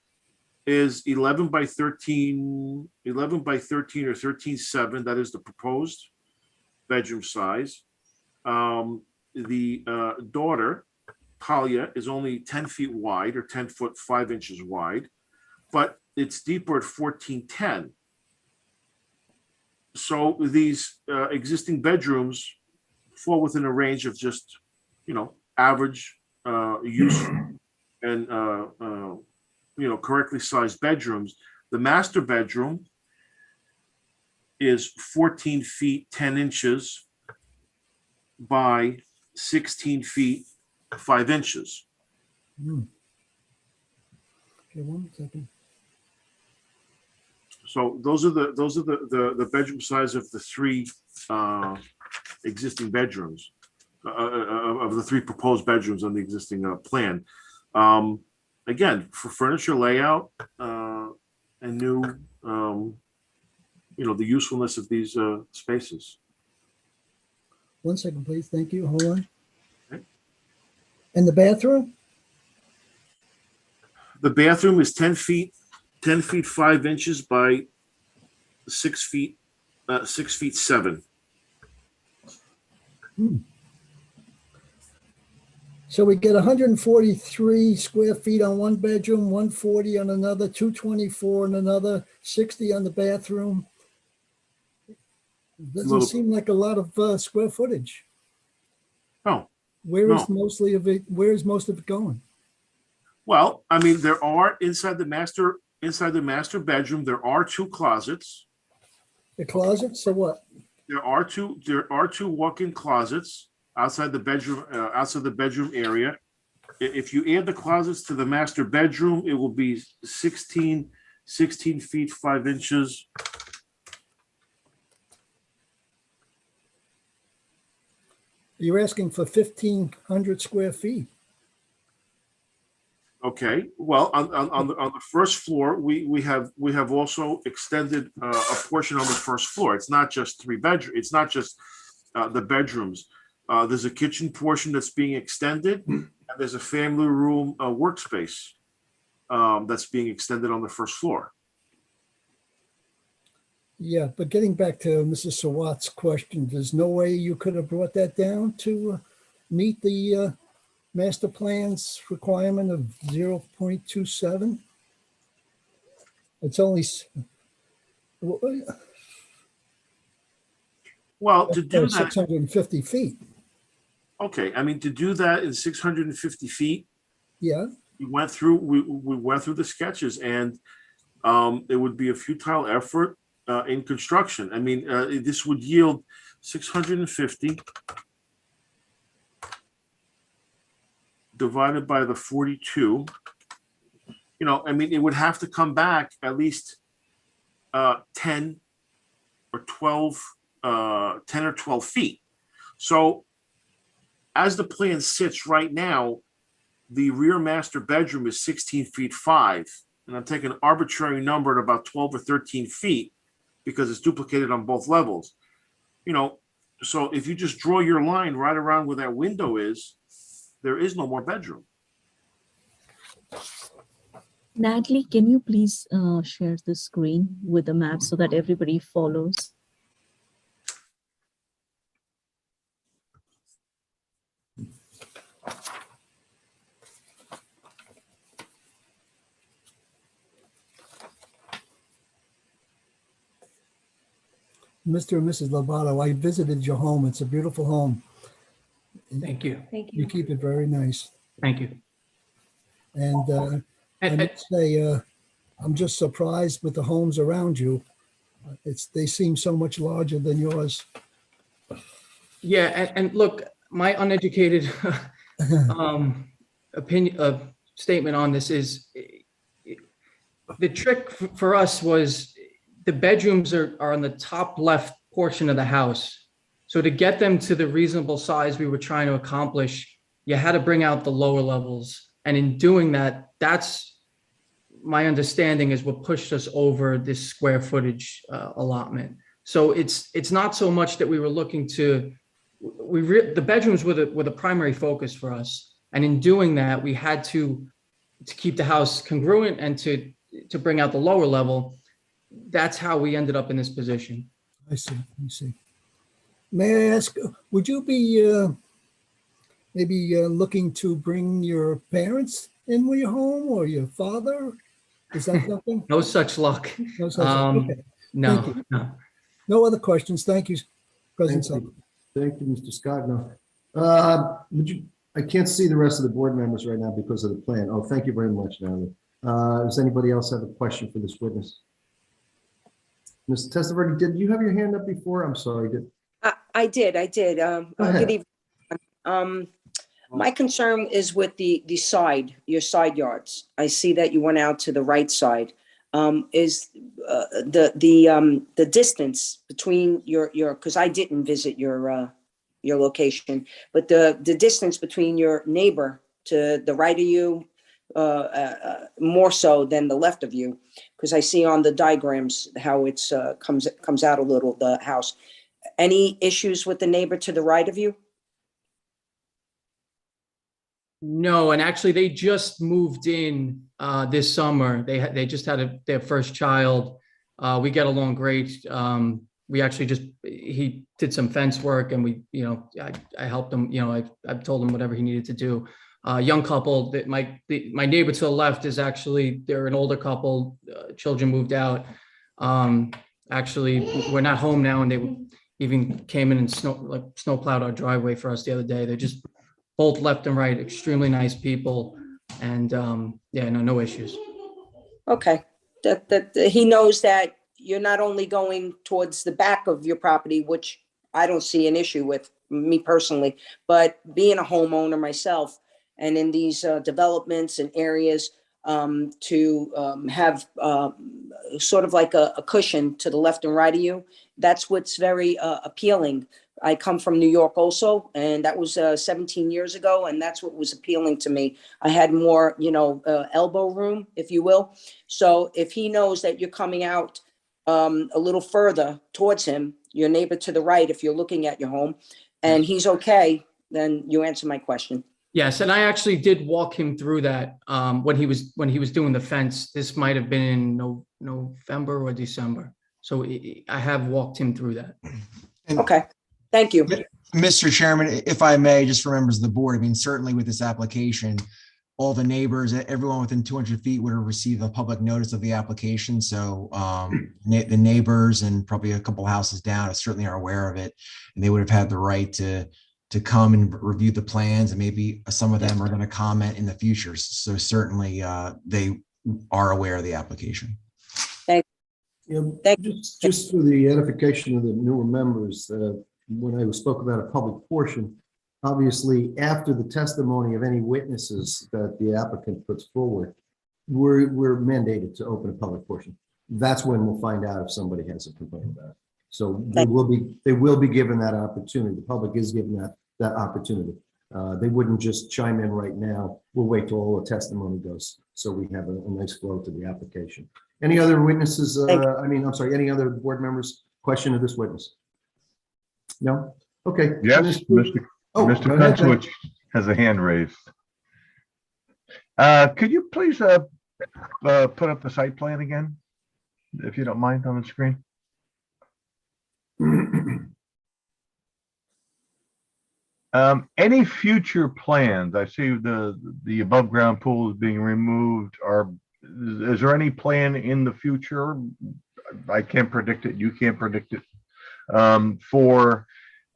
is 11 by 13 or 13.7. That is the proposed bedroom size. The daughter, Talia, is only 10 feet wide, or 10 foot 5 inches wide, but it's deeper at 14.10. So these existing bedrooms fall within a range of just, average use and, correctly sized bedrooms. The master bedroom is 14 feet 10 inches by 16 feet 5 inches. Okay, 1 second. So those are the bedroom size of the 3 existing bedrooms, of the 3 proposed bedrooms on the existing plan. Again, for furniture layout and new, the usefulness of these spaces. 1 second, please. Thank you. Hold on. Okay. And the bathroom? The bathroom is 10 feet 5 inches by 6 feet 7. So we get 143 square feet on one bedroom, 140 on another, 224 on another, 60 on the bathroom. Doesn't seem like a lot of square footage. Oh, Where is most of it going? Well, I mean, there are inside the master bedroom, there are 2 closets. The closet? So what? There are two walk-in closets outside the bedroom area. If you add the closets to the master bedroom, it will be 16 feet 5 inches. You're asking for 1,500 square feet. Okay, well, on the first floor, we have also extended a portion on the first floor. It's not just it's not just the bedrooms. There's a kitchen portion that's being extended, and there's a family room workspace that's being extended on the first floor. Yeah, but getting back to Mrs. Sawat's question, there's no way you could have brought that down to meet the master plan's requirement of 0.27? It's only, Well, to do that, 650 feet. okay, I mean, to do that in 650 feet, Yeah, we went through the sketches, and it would be a futile effort in construction. I mean, this would yield 650 divided by the 42. You know, I mean, it would have to come back at least 10 or 12 feet. So as the plan sits right now, the rear master bedroom is 16 feet 5. And I'm taking an arbitrary number at about 12 or 13 feet because it's duplicated on both levels. You know, so if you just draw your line right around where that window is, there is no more bedroom. Natalie, can you please share the screen with the map so that everybody follows? Mr. and Mrs. Lovato, I visited your home. It's a beautiful home. Thank you. Thank You keep it very nice. Thank you. And I must say, I'm just surprised with the homes around you. They seem so much larger than yours. Yeah, and look, my uneducated statement on this is the trick for us was the bedrooms are on the top left portion of the house. So to get them to the reasonable size we were trying to accomplish, you had to bring out the lower levels. And in doing that, that's my understanding is what pushed us over this square footage allotment. So it's not so much that we were looking to, the bedrooms were the primary focus for us. And in doing that, we had to keep the house congruent and to bring out the lower level. That's how we ended up in this position. I see. May I ask, would you be maybe looking to bring your parents in with your home or your father? Is that something? No such luck. No such luck. Okay. No. No other questions. Thank you, President Thank Sullivan. Thank you, Mr. Scogno. I can't see the rest of the board members right now because of the plan. Oh, thank you very much, Natalie. Does anybody else have a question for this witness? Ms. Testaverde, did you have your hand up before? I'm sorry. I did. Go ahead. Good evening. My concern is with your side yards. I see that you went out to the right side. Is the distance between your because I didn't visit your location, but the distance between your neighbor to the right of you, more so than the left of you, because I see on the diagrams how it's comes out a little, the house. Any issues with the neighbor to the right of you? No, and actually they just moved in this summer. They just had their first child. We get along great. We actually he did some fence work and I helped him, I told him whatever he needed to do. Young couple that my neighbor to the left is actually, they're an older couple, children moved out. Actually, we're not home now and they even came in and snow plowed our driveway for us the other day. They're just both left and right, extremely nice people. And no issues. Okay, that he knows that you're not only going towards the back of your property, which I don't see an issue with, me personally, but being a homeowner myself and in these developments and areas, to have sort of like a cushion to the left and right of you. That's what's very appealing. I come from New York also, and that was 17 years ago, and that's what was appealing to me. I had more, elbow room, if you will. So if he knows that you're coming out a little further towards him, your neighbor to the right, if you're looking at your home, and he's okay, then you answer my question. Yes, and I actually did walk him through that when he was doing the fence. This might have been in November or December. So I have walked him through that. Okay, thank you. Mr. Chairman, if I may, just for members of the board, I mean, certainly with this application, all the neighbors, everyone within 200 feet would have received a public notice of the application. So the neighbors and probably a couple houses down certainly are aware of it, and they would have had the right to come and review the plans, and maybe some of them are going to comment in the future. So certainly they are aware of the application. Thank you. Thank just for the edification of the newer members, when I spoke about a public portion, obviously after the testimony of any witnesses that the applicant puts forward, we're mandated to open a public portion. That's when we'll find out if somebody has a complaint about it. So they will be given that opportunity. The public is given that opportunity. They wouldn't just chime in right now. We'll wait till all the testimony goes, so we have a nice flow to the application. Any other witnesses? Any other board members question of this witness? No? Okay. Yes, Mr. Penswitch has a hand raised. Could you please put up the site plan again, if you don't mind, on the screen? Any future plans? I see the above ground pool is being removed. Is there any plan in the future? I can't predict it. You can't predict it. For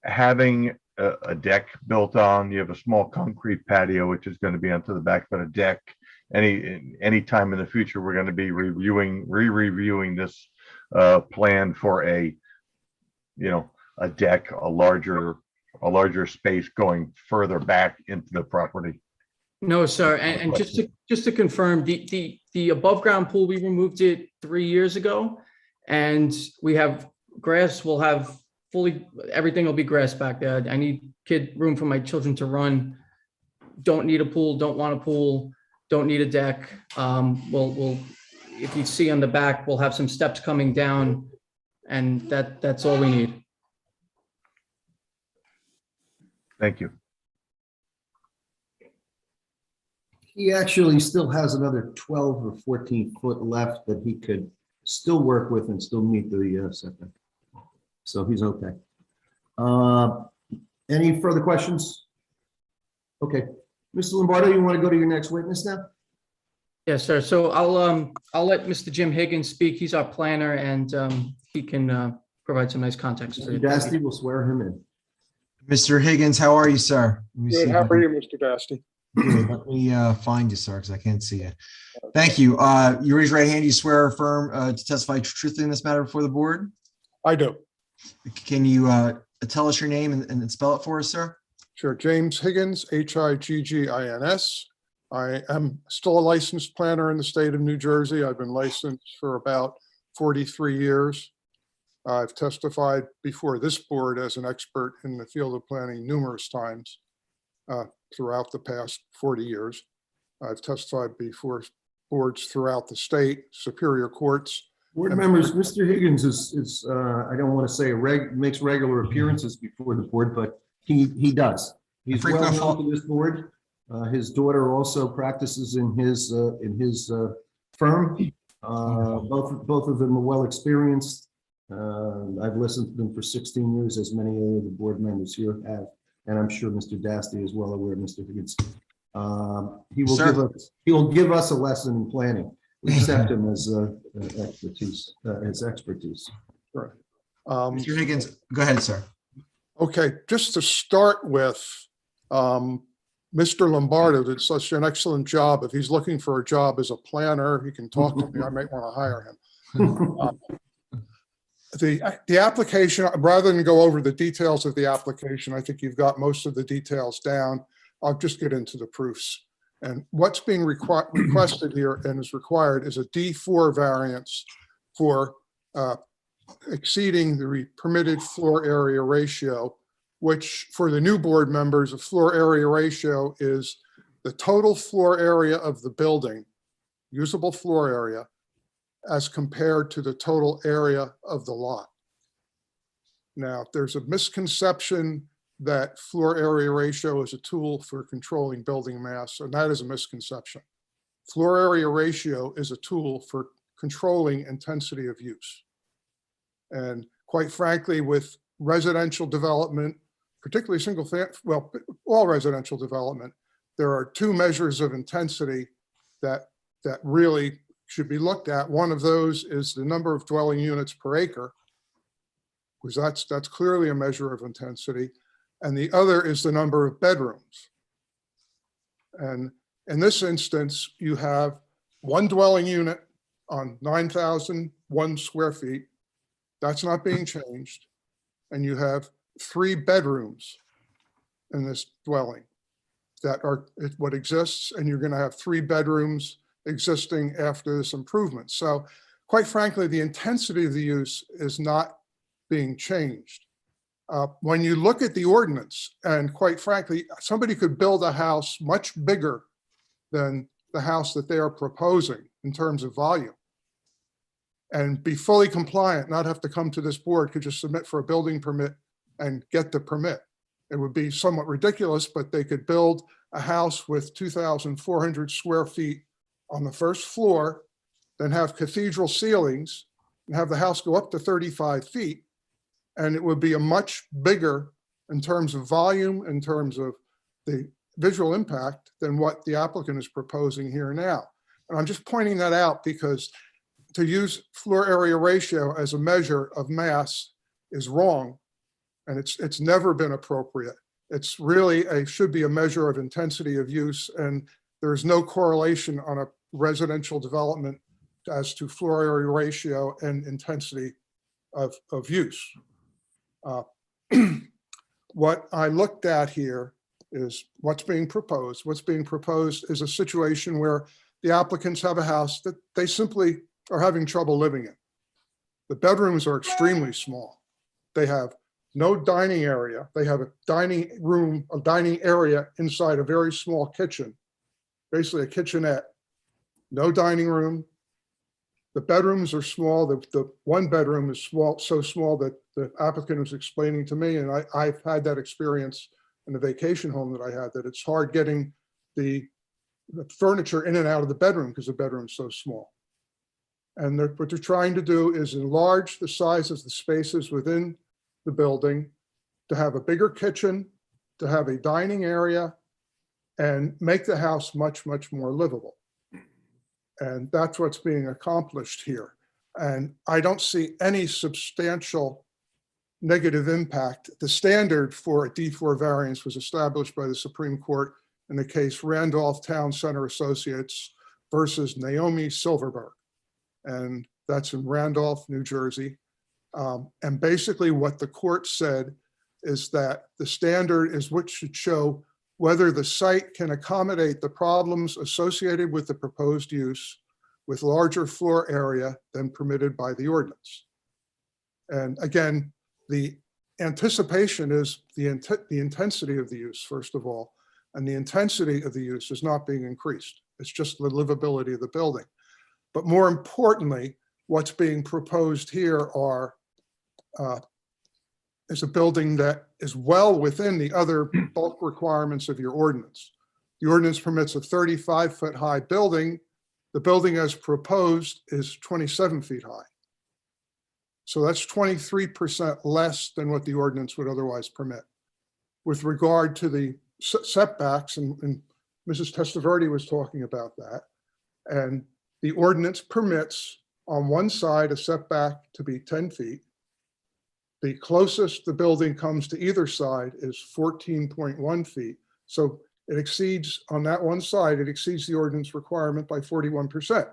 having a deck built on, you have a small concrete patio, which is going to be onto the back, but a deck. Any time in the future, we're going to be reviewing this plan for a deck, a larger space going further back into the property. No, sir. And just to confirm, the above ground pool, we removed it 3 years ago, and we have grass. We'll have everything will be grass back there. I need room for my children to run. Don't need a pool. Don't want a pool. Don't need a deck. We'll if you see on the back, we'll have some steps coming down, and that's all we need. Thank you. He actually still has another 12 or 14 foot left that he could still work with and still meet the setback. So he's okay. Any further questions? Okay. Mr. Lombardo, you want to go to your next witness now? Yes, sir. So I'll let Mr. Jim Higgins speak. He's our planner, and he can provide some nice context. Mr. Dasty will swear him in. Mr. Higgins, how are you, sir? Good. How are you, Mr. Dasty? Good. Let me find you, sir, because I can't see you. Thank you. You raise your right hand. You swear or affirm to testify truthfully in this matter before the board? I do. Can you tell us your name and spell it for us, sir? Sure. James Higgins, Higgins. I am still a licensed planner in the state of New Jersey. I've been licensed for about 43 years. I've testified before this board as an expert in the field of planning numerous times throughout the past 40 years. I've testified before boards throughout the state, superior courts. Board members, Mr. Higgins is I don't want to say makes regular appearances before the board, but he does. He's well known to this board. His daughter also practices in his firm. Both of them are well experienced. I've listened to them for 16 years, as many of the board members here have, and I'm sure Mr. Dasty is well aware of Mr. Higgins. He will give us a lesson in planning. We accept him as expertise. Right. Mr. Higgins, go ahead, sir. Okay, just to start with, Mr. Lombardo did such an excellent job. If he's looking for a job as a planner, he can talk to me. I might want to hire him. The application, rather than go over the details of the application, I think you've got most of the details down. I'll just get into the proofs. And what's being requested here and is required is a D4 variance for exceeding the permitted floor area ratio, which for the new board members, a floor area ratio is the total floor area of the building, usable floor area, as compared to the total area of the lot. Now, there's a misconception that floor area ratio is a tool for controlling building mass, and that is a misconception. Floor area ratio is a tool for controlling intensity of use. And quite frankly, with residential development, particularly all residential development, there are two measures of intensity that really should be looked at. One of those is the number of dwelling units per acre, because that's clearly a measure of intensity. And the other is the number of bedrooms. And in this instance, you have one dwelling unit on 9,001 square feet. That's not being changed. And you have 3 bedrooms in this dwelling that are what exists, and you're going to have 3 bedrooms existing after this improvement. So quite frankly, the intensity of the use is not being changed. When you look at the ordinance, and quite frankly, somebody could build a house much bigger than the house that they are proposing in terms of volume and be fully compliant, not have to come to this board, could just submit for a building permit and get the permit. It would be somewhat ridiculous, but they could build a house with 2,400 square feet on the first floor, then have cathedral ceilings and have the house go up to 35 feet. And it would be a much bigger in terms of volume, in terms of the visual impact than what the applicant is proposing here now. And I'm just pointing that out because to use floor area ratio as a measure of mass is wrong. And it's never been appropriate. It's really should be a measure of intensity of use, and there's no correlation on a residential development as to floor area ratio and intensity of use. What I looked at here is what's being proposed. What's being proposed is a situation where the applicants have a house that they simply are having trouble living in. The bedrooms are extremely small. They have no dining area. They have a dining room, a dining area inside a very small kitchen, basically a kitchenette. No dining room. The bedrooms are small. The one bedroom is small, so small that the applicant was explaining to me, and I've had that experience in the vacation home that I had, that it's hard getting the furniture in and out of the bedroom because the bedroom's so small. And what they're trying to do is enlarge the size of the spaces within the building to have a bigger kitchen, to have a dining area, and make the house much, much more livable. And that's what's being accomplished here. And I don't see any substantial negative impact. The standard for a D4 variance was established by the Supreme Court in the case Randolph Town Center Associates versus Naomi Silverberg. And that's in Randolph, New Jersey. And basically what the court said is that the standard is what should show whether the site can accommodate the problems associated with the proposed use with larger floor area than permitted by the ordinance. And again, the anticipation is the intensity of the use, first of all, and the intensity of the use is not being increased. It's just the livability of the building. But more importantly, what's being proposed here is a building that is well within the other bulk requirements of your ordinance. The ordinance permits a 35-foot high building. The building as proposed is 27 feet high. So that's 23% less than what the ordinance would otherwise permit. With regard to the setbacks, and Mrs. Testaverde was talking about that, and the ordinance permits on one side a setback to be 10 feet. The closest the building comes to either side is 14.1 feet. So it exceeds, on that one side, it exceeds the ordinance requirement by 41%.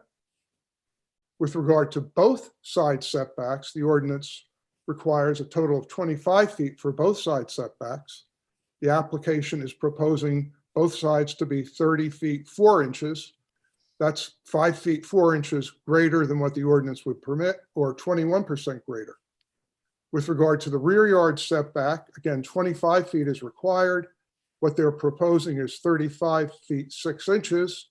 With regard to both side setbacks, the ordinance requires a total of 25 feet for both side setbacks. The application is proposing both sides to be 30 feet 4 inches. That's 5 feet 4 inches greater than what the ordinance would permit, or 21% greater. With regard to the rear yard setback, again, 25 feet is required. What they're proposing is 35 feet 6 inches.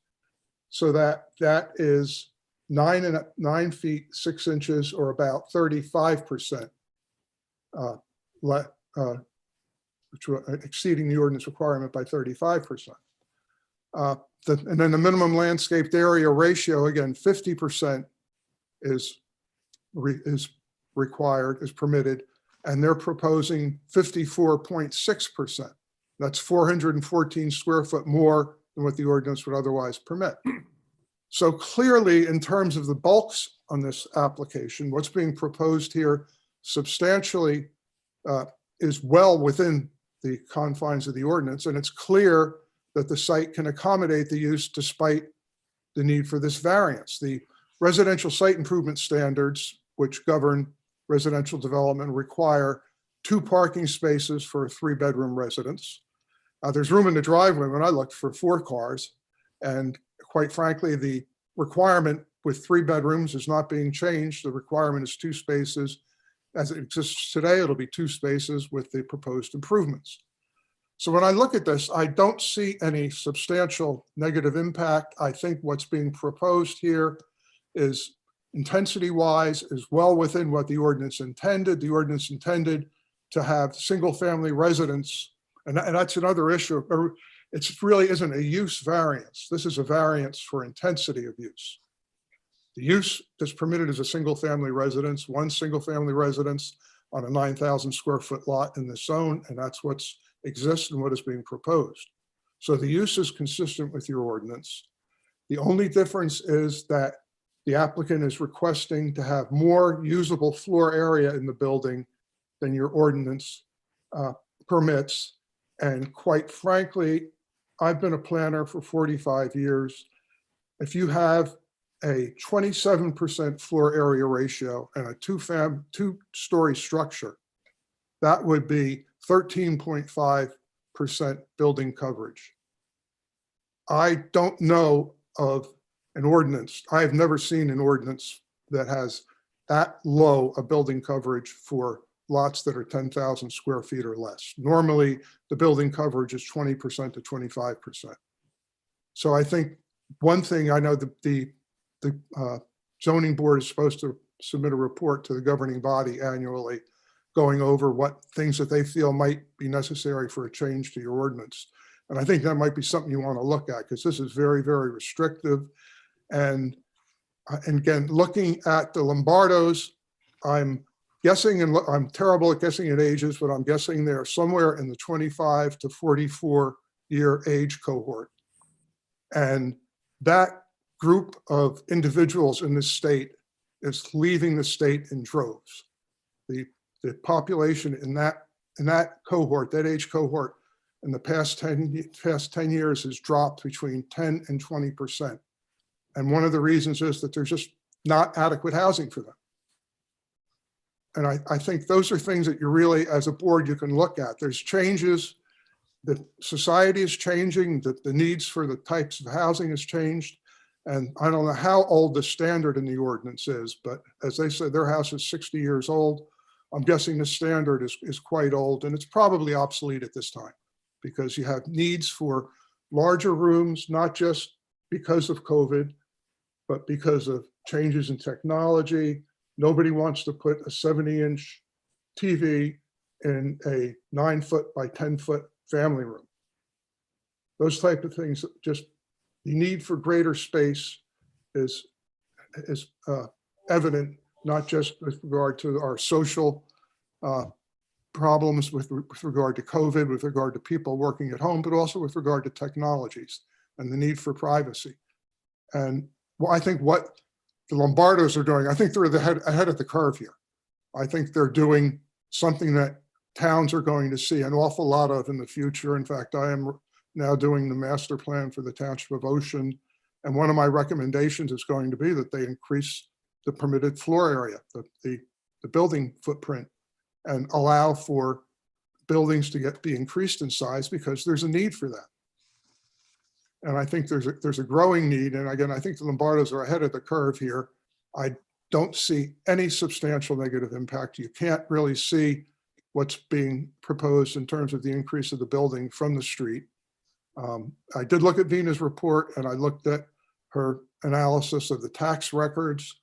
So that is 9 feet 6 inches, or about 35%, exceeding the ordinance requirement by 35%. And then the minimum landscaped area ratio, again, 50% is required, is permitted, and they're proposing 54.6%. That's 414 square foot more than what the ordinance would otherwise permit. So clearly, in terms of the bulks on this application, what's being proposed here substantially is well within the confines of the ordinance, and it's clear that the site can accommodate the use despite the need for this variance. The residential site improvement standards, which govern residential development, require 2 parking spaces for a 3-bedroom residence. There's room in the driveway when I looked for 4 cars, and quite frankly, the requirement with 3 bedrooms is not being changed. The requirement is 2 spaces. As it exists today, it'll be 2 spaces with the proposed improvements. So when I look at this, I don't see any substantial negative impact. I think what's being proposed here is, intensity-wise, is well within what the ordinance intended. The ordinance intended to have single-family residence, and that's another issue. It really isn't a use variance. This is a variance for intensity of use. The use that's permitted is a single-family residence, 1 single-family residence on a 9,000 square foot lot in this zone, and that's what's exists and what is being proposed. So the use is consistent with your ordinance. The only difference is that the applicant is requesting to have more usable floor area in the building than your ordinance permits. And quite frankly, I've been a planner for 45 years. If you have a 27% floor area ratio and a 2-story structure, that would be 13.5% building coverage. I don't know of an ordinance. I have never seen an ordinance that has that low a building coverage for lots that are 10,000 square feet or less. Normally, the building coverage is 20% to 25%. So I think one thing, I know that the zoning board is supposed to submit a report to the governing body annually, going over what things that they feel might be necessary for a change to your ordinance. And I think that might be something you want to look at, because this is very, very restrictive. And again, looking at the Lombardos, I'm guessing, and I'm terrible at guessing at ages, but I'm guessing they're somewhere in the 25 to 44 year age cohort. And that group of individuals in this state is leaving the state in droves. The population in that cohort, that age cohort, in the past 10 years has dropped between 10 and 20%. And one of the reasons is that there's just not adequate housing for them. And I think those are things that you really, as a board, you can look at. There's changes, the society is changing, that the needs for the types of housing has changed. And I don't know how old the standard in the ordinance is, but as they said, their house is 60 years old. I'm guessing the standard is quite old, and it's probably obsolete at this time, because you have needs for larger rooms, not just because of COVID, but because of changes in technology. Nobody wants to put a 70-inch TV in a 9-foot by 10-foot family room. Those type of things, just the need for greater space is evident, not just with regard to our social problems with regard to COVID, with regard to people working at home, but also with regard to technologies and the need for privacy. And I think what the Lombardos are doing, I think they're ahead of the curve here. I think they're doing something that towns are going to see an awful lot of in the future. In fact, I am now doing the master plan for the Township of Ocean. And one of my recommendations is going to be that they increase the permitted floor area, the building footprint, and allow for buildings to be increased in size, because there's a need for that. And I think there's a growing need. And again, I think the Lombardos are ahead of the curve here. I don't see any substantial negative impact. You can't really see what's being proposed in terms of the increase of the building from the street. I did look at Vina's report and I looked at her analysis of the tax records.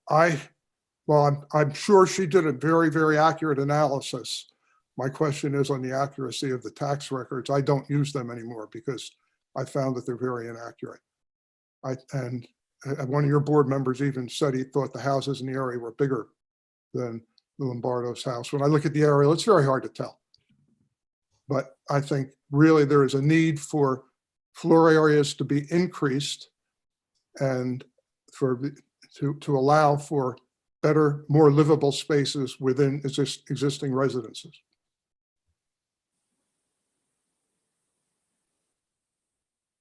I'm sure she did a very, very accurate analysis. My question is on the accuracy of the tax records. I don't use them anymore because I found that they're very inaccurate. And one of your board members even said he thought the houses in the area were bigger than the Lombardo's house. When I look at the aerial, it's very hard to tell. But I think really there is a need for floor areas to be increased and to allow for better, more livable spaces within existing residences.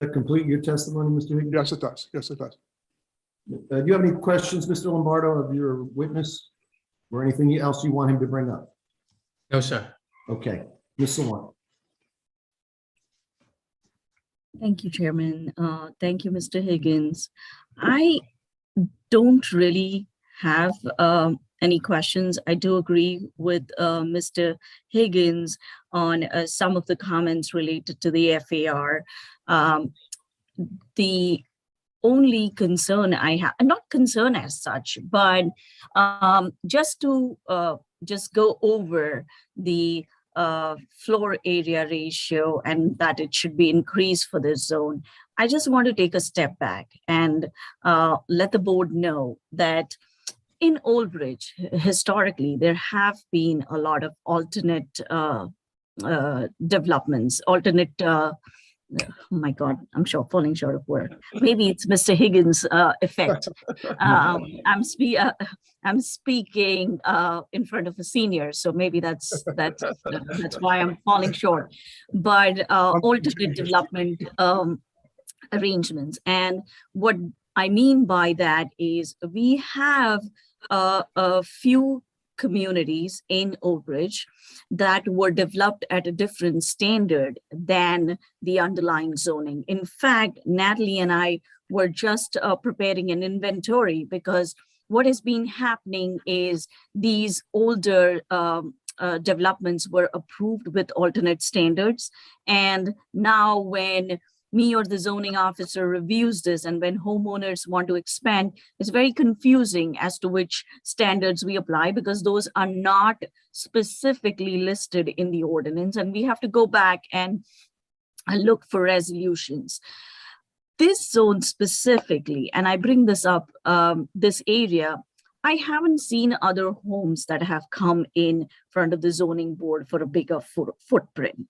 That complete your testimony, Mr. Higgins? Yes, it does. Yes, it does. Do you have any questions, Mr. Lombardo, of your witness or anything else you want him to bring up? No, sir. Okay, Ms. Sawant. Thank you, Chairman. Thank you, Mr. Higgins. I don't really have any questions. I do agree with Mr. Higgins on some of the comments related to the FAR. The only concern I have, not concern as such, but just to go over the floor area ratio and that it should be increased for this zone. I just want to take a step back and let the board know that in Old Bridge, historically, there have been a lot of alternate developments, oh my God, I'm falling short of word. Maybe it's Mr. Higgins' effect. I'm speaking in front of a senior, so maybe that's why I'm falling short. But alternate development arrangements, and what I mean by that is we have a few communities in Oak Ridge that were developed at a different standard than the underlying zoning. In fact, Natalie and I were just preparing an inventory because what has been happening is these older developments were approved with alternate standards. And now when me or the zoning officer reviews this, and when homeowners want to expand, it's very confusing as to which standards we apply because those are not specifically listed in the ordinance, and we have to go back and look for resolutions. This zone specifically, and I bring this up, this area, I haven't seen other homes that have come in front of the zoning board for a bigger footprint.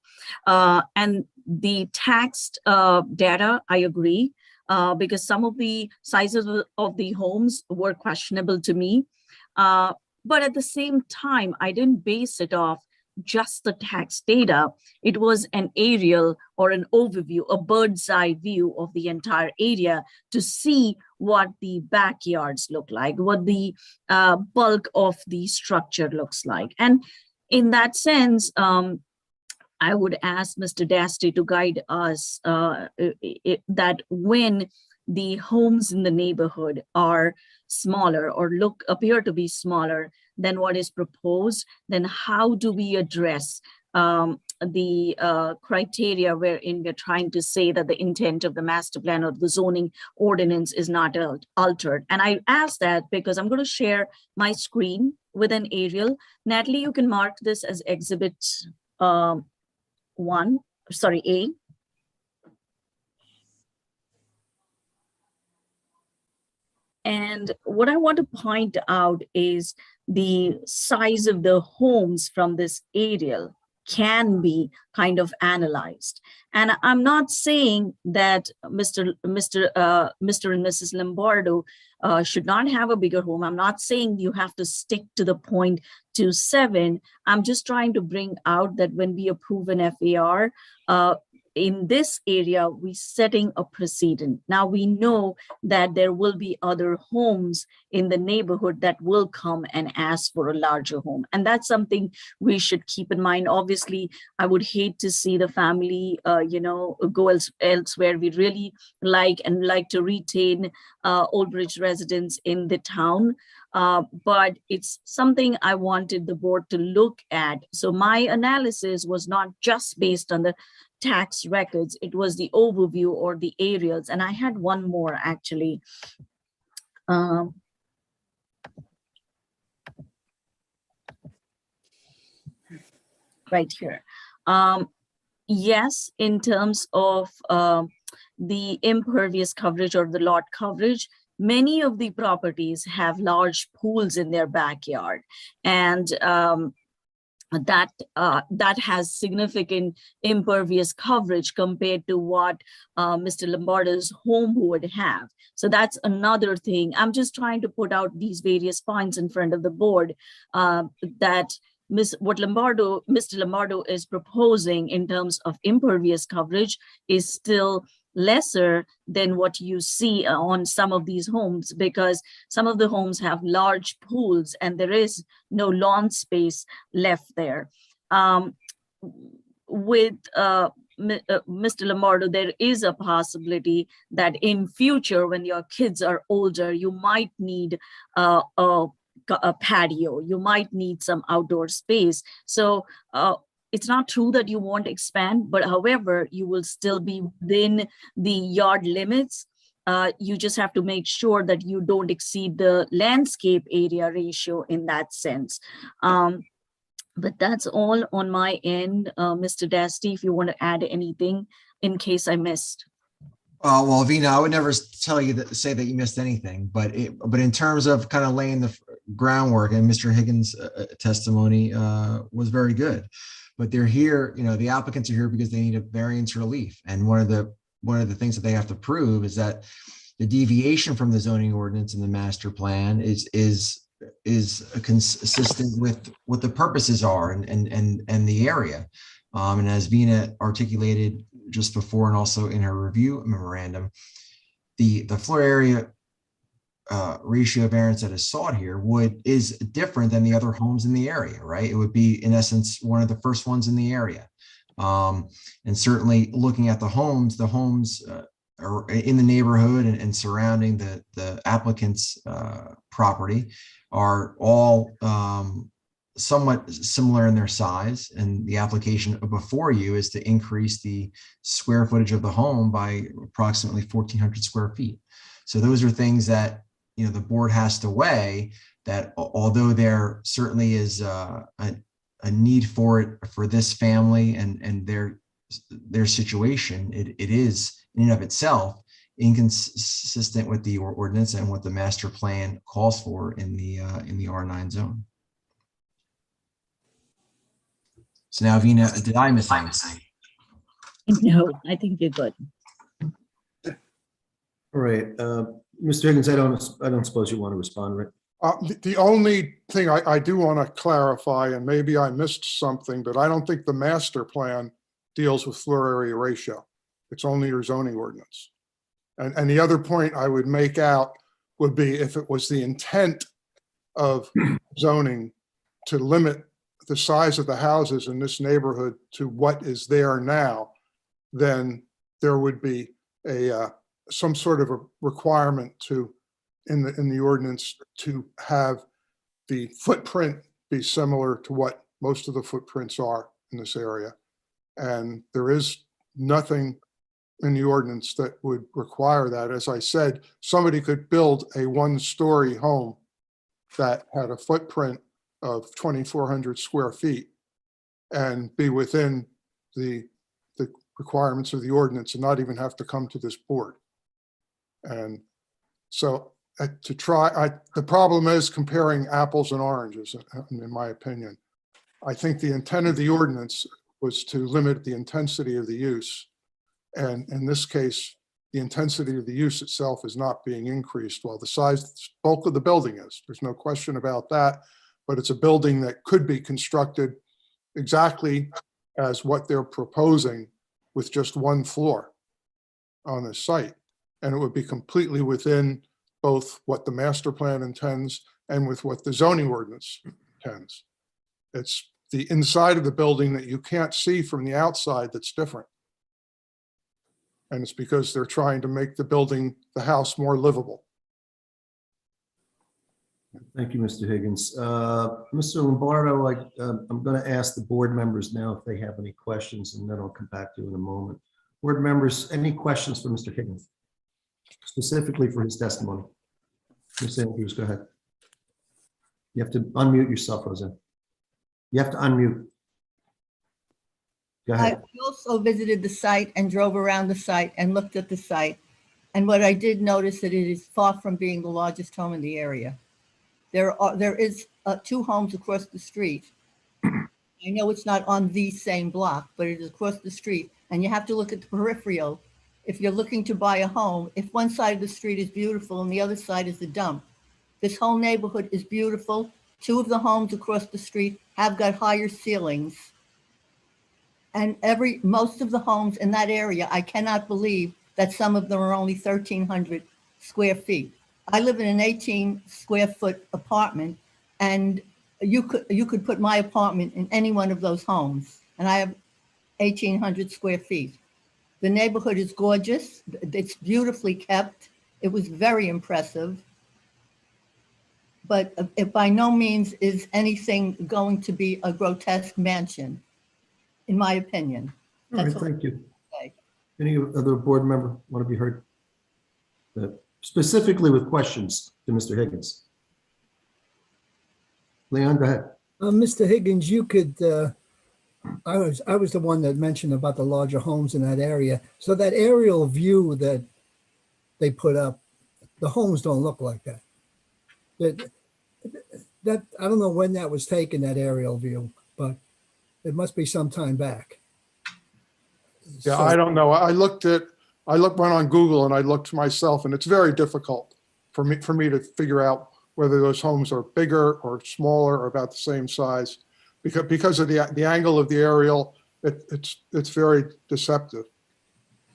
And the taxed data, I agree, because some of the sizes of the homes were questionable to me. But at the same time, I didn't base it off just the tax data. It was an aerial or an overview, a bird's eye view of the entire area to see what the backyards look like, what the bulk of the structure looks like. And in that sense, I would ask Mr. Dasty to guide us that when the homes in the neighborhood are smaller or appear to be smaller than what is proposed, then how do we address the criteria wherein we're trying to say that the intent of the master plan or the zoning ordinance is not altered? And I ask that because I'm going to share my screen with an aerial. Natalie, you can mark this as exhibit A. And what I want to point out is the size of the homes from this aerial can be kind of analyzed. And I'm not saying that Mr. and Mrs. Lombardo should not have a bigger home. I'm not saying you have to stick to the 0.27. I'm just trying to bring out that when we approve an FAR, in this area, we're setting a precedent. Now we know that there will be other homes in the neighborhood that will come and ask for a larger home. And that's something we should keep in mind. Obviously, I would hate to see the family, go elsewhere. We really like to retain Old Bridge residents in the town. But it's something I wanted the board to look at. So my analysis was not just based on the tax records, it was the overview or the aerials. And I had one more actually. Right here. Yes, in terms of the impervious coverage or the lot coverage, many of the properties have large pools in their backyard, and that has significant impervious coverage compared to what Mr. Lombardo's home would have. So that's another thing. I'm just trying to put out these various points in front of the board that what Mr. Lombardo is proposing in terms of impervious coverage is still lesser than what you see on some of these homes, because some of the homes have large pools and there is no lawn space left there. With Mr. Lombardo, there is a possibility that in future, when your kids are older, you might need a patio, you might need some outdoor space. So it's not true that you won't expand, but however, you will still be within the yard limits. You just have to make sure that you don't exceed the landscape area ratio in that sense. But that's all on my end. Mr. Dasty, if you want to add anything in case I missed. Well, Vina, I would never tell you say that you missed anything, but in terms of kind of laying the groundwork, and Mr. Higgins' testimony was very good. But they're here, the applicants are here because they need a variance relief, and one of the things that they have to prove is that the deviation from the zoning ordinance and the master plan is consistent with what the purposes are and the area. And as Vina articulated just before and also in her review memorandum, the floor area ratio variance that is sought here is different than the other homes in the area, right? It would be, in essence, one of the first ones in the area. And certainly looking at the homes are in the neighborhood and surrounding the applicant's property are all somewhat similar in their size, and the application before you is to increase the square footage of the home by approximately 1,400 square feet. So those are things that the board has to weigh, that although there certainly is a need for it for this family and their situation, it is in and of itself inconsistent with the ordinance and what the master plan calls for in the R9 zone. So now, Vina, did I miss anything? No, I think you're good. All right, Mr. Higgins, I don't suppose you want to respond, right? The only thing I do want to clarify, and maybe I missed something, but I don't think the master plan deals with floor area ratio. It's only your zoning ordinance. And the other point I would make out would be, if it was the intent of zoning to limit the size of the houses in this neighborhood to what is there now, then there would be some sort of a requirement in the ordinance to have the footprint be similar to what most of the footprints are in this area. And there is nothing in the ordinance that would require that. As I said, somebody could build a one-story home that had a footprint of 2,400 square feet and be within the requirements of the ordinance and not even have to come to this board. And so the problem is comparing apples and oranges, in my opinion. I think the intent of the ordinance was to limit the intensity of the use. And in this case, the intensity of the use itself is not being increased while the bulk of the building is. There's no question about that, but it's a building that could be constructed exactly as what they're proposing with just one floor on the site. And it would be completely within both what the master plan intends and with what the zoning ordinance intends. It's the inside of the building that you can't see from the outside that's different. And it's because they're trying to make the house more livable. Thank you, Mr. Higgins. Mr. Lombardo, I'm going to ask the board members now if they have any questions, and then I'll come back to you in a moment. Board members, any questions for Mr. Higgins, specifically for his testimony? Ms. Andrews, go ahead. You have to unmute yourself, Roseanne. You have to unmute. Go I ahead. also visited the site and drove around the site and looked at the site. And what I did notice that it is far from being the largest home in the area. There is 2 homes across the street. I know it's not on the same block, but it is across the street. And you have to look at the peripheral. If you're looking to buy a home, if one side of the street is beautiful and the other side is a dump, this whole neighborhood is beautiful. 2 of the homes across the street have got higher ceilings. And most of the homes in that area, I cannot believe that some of them are only 1,300 square feet. I live in an 18 square foot apartment, and you could put my apartment in any one of those homes, and I have 1,800 square feet. The neighborhood is gorgeous. It's beautifully kept. It was very impressive. But it by no means is anything going to be a grotesque mansion, in my opinion. All right, That's thank you. okay. Any other board member want to be heard? Specifically with questions to Mr. Higgins. Leon, go ahead. Mr. Higgins, you could, I was the one that mentioned about the larger homes in that area. So that aerial view that they put up, the homes don't look like that. That I don't know when that was taken, that aerial view, but it must be some time back. Yeah, So- I don't know. went on Google and I looked myself, and it's very difficult for me to figure out whether those homes are bigger or smaller or about the same size, because of the angle of the aerial. It's very deceptive.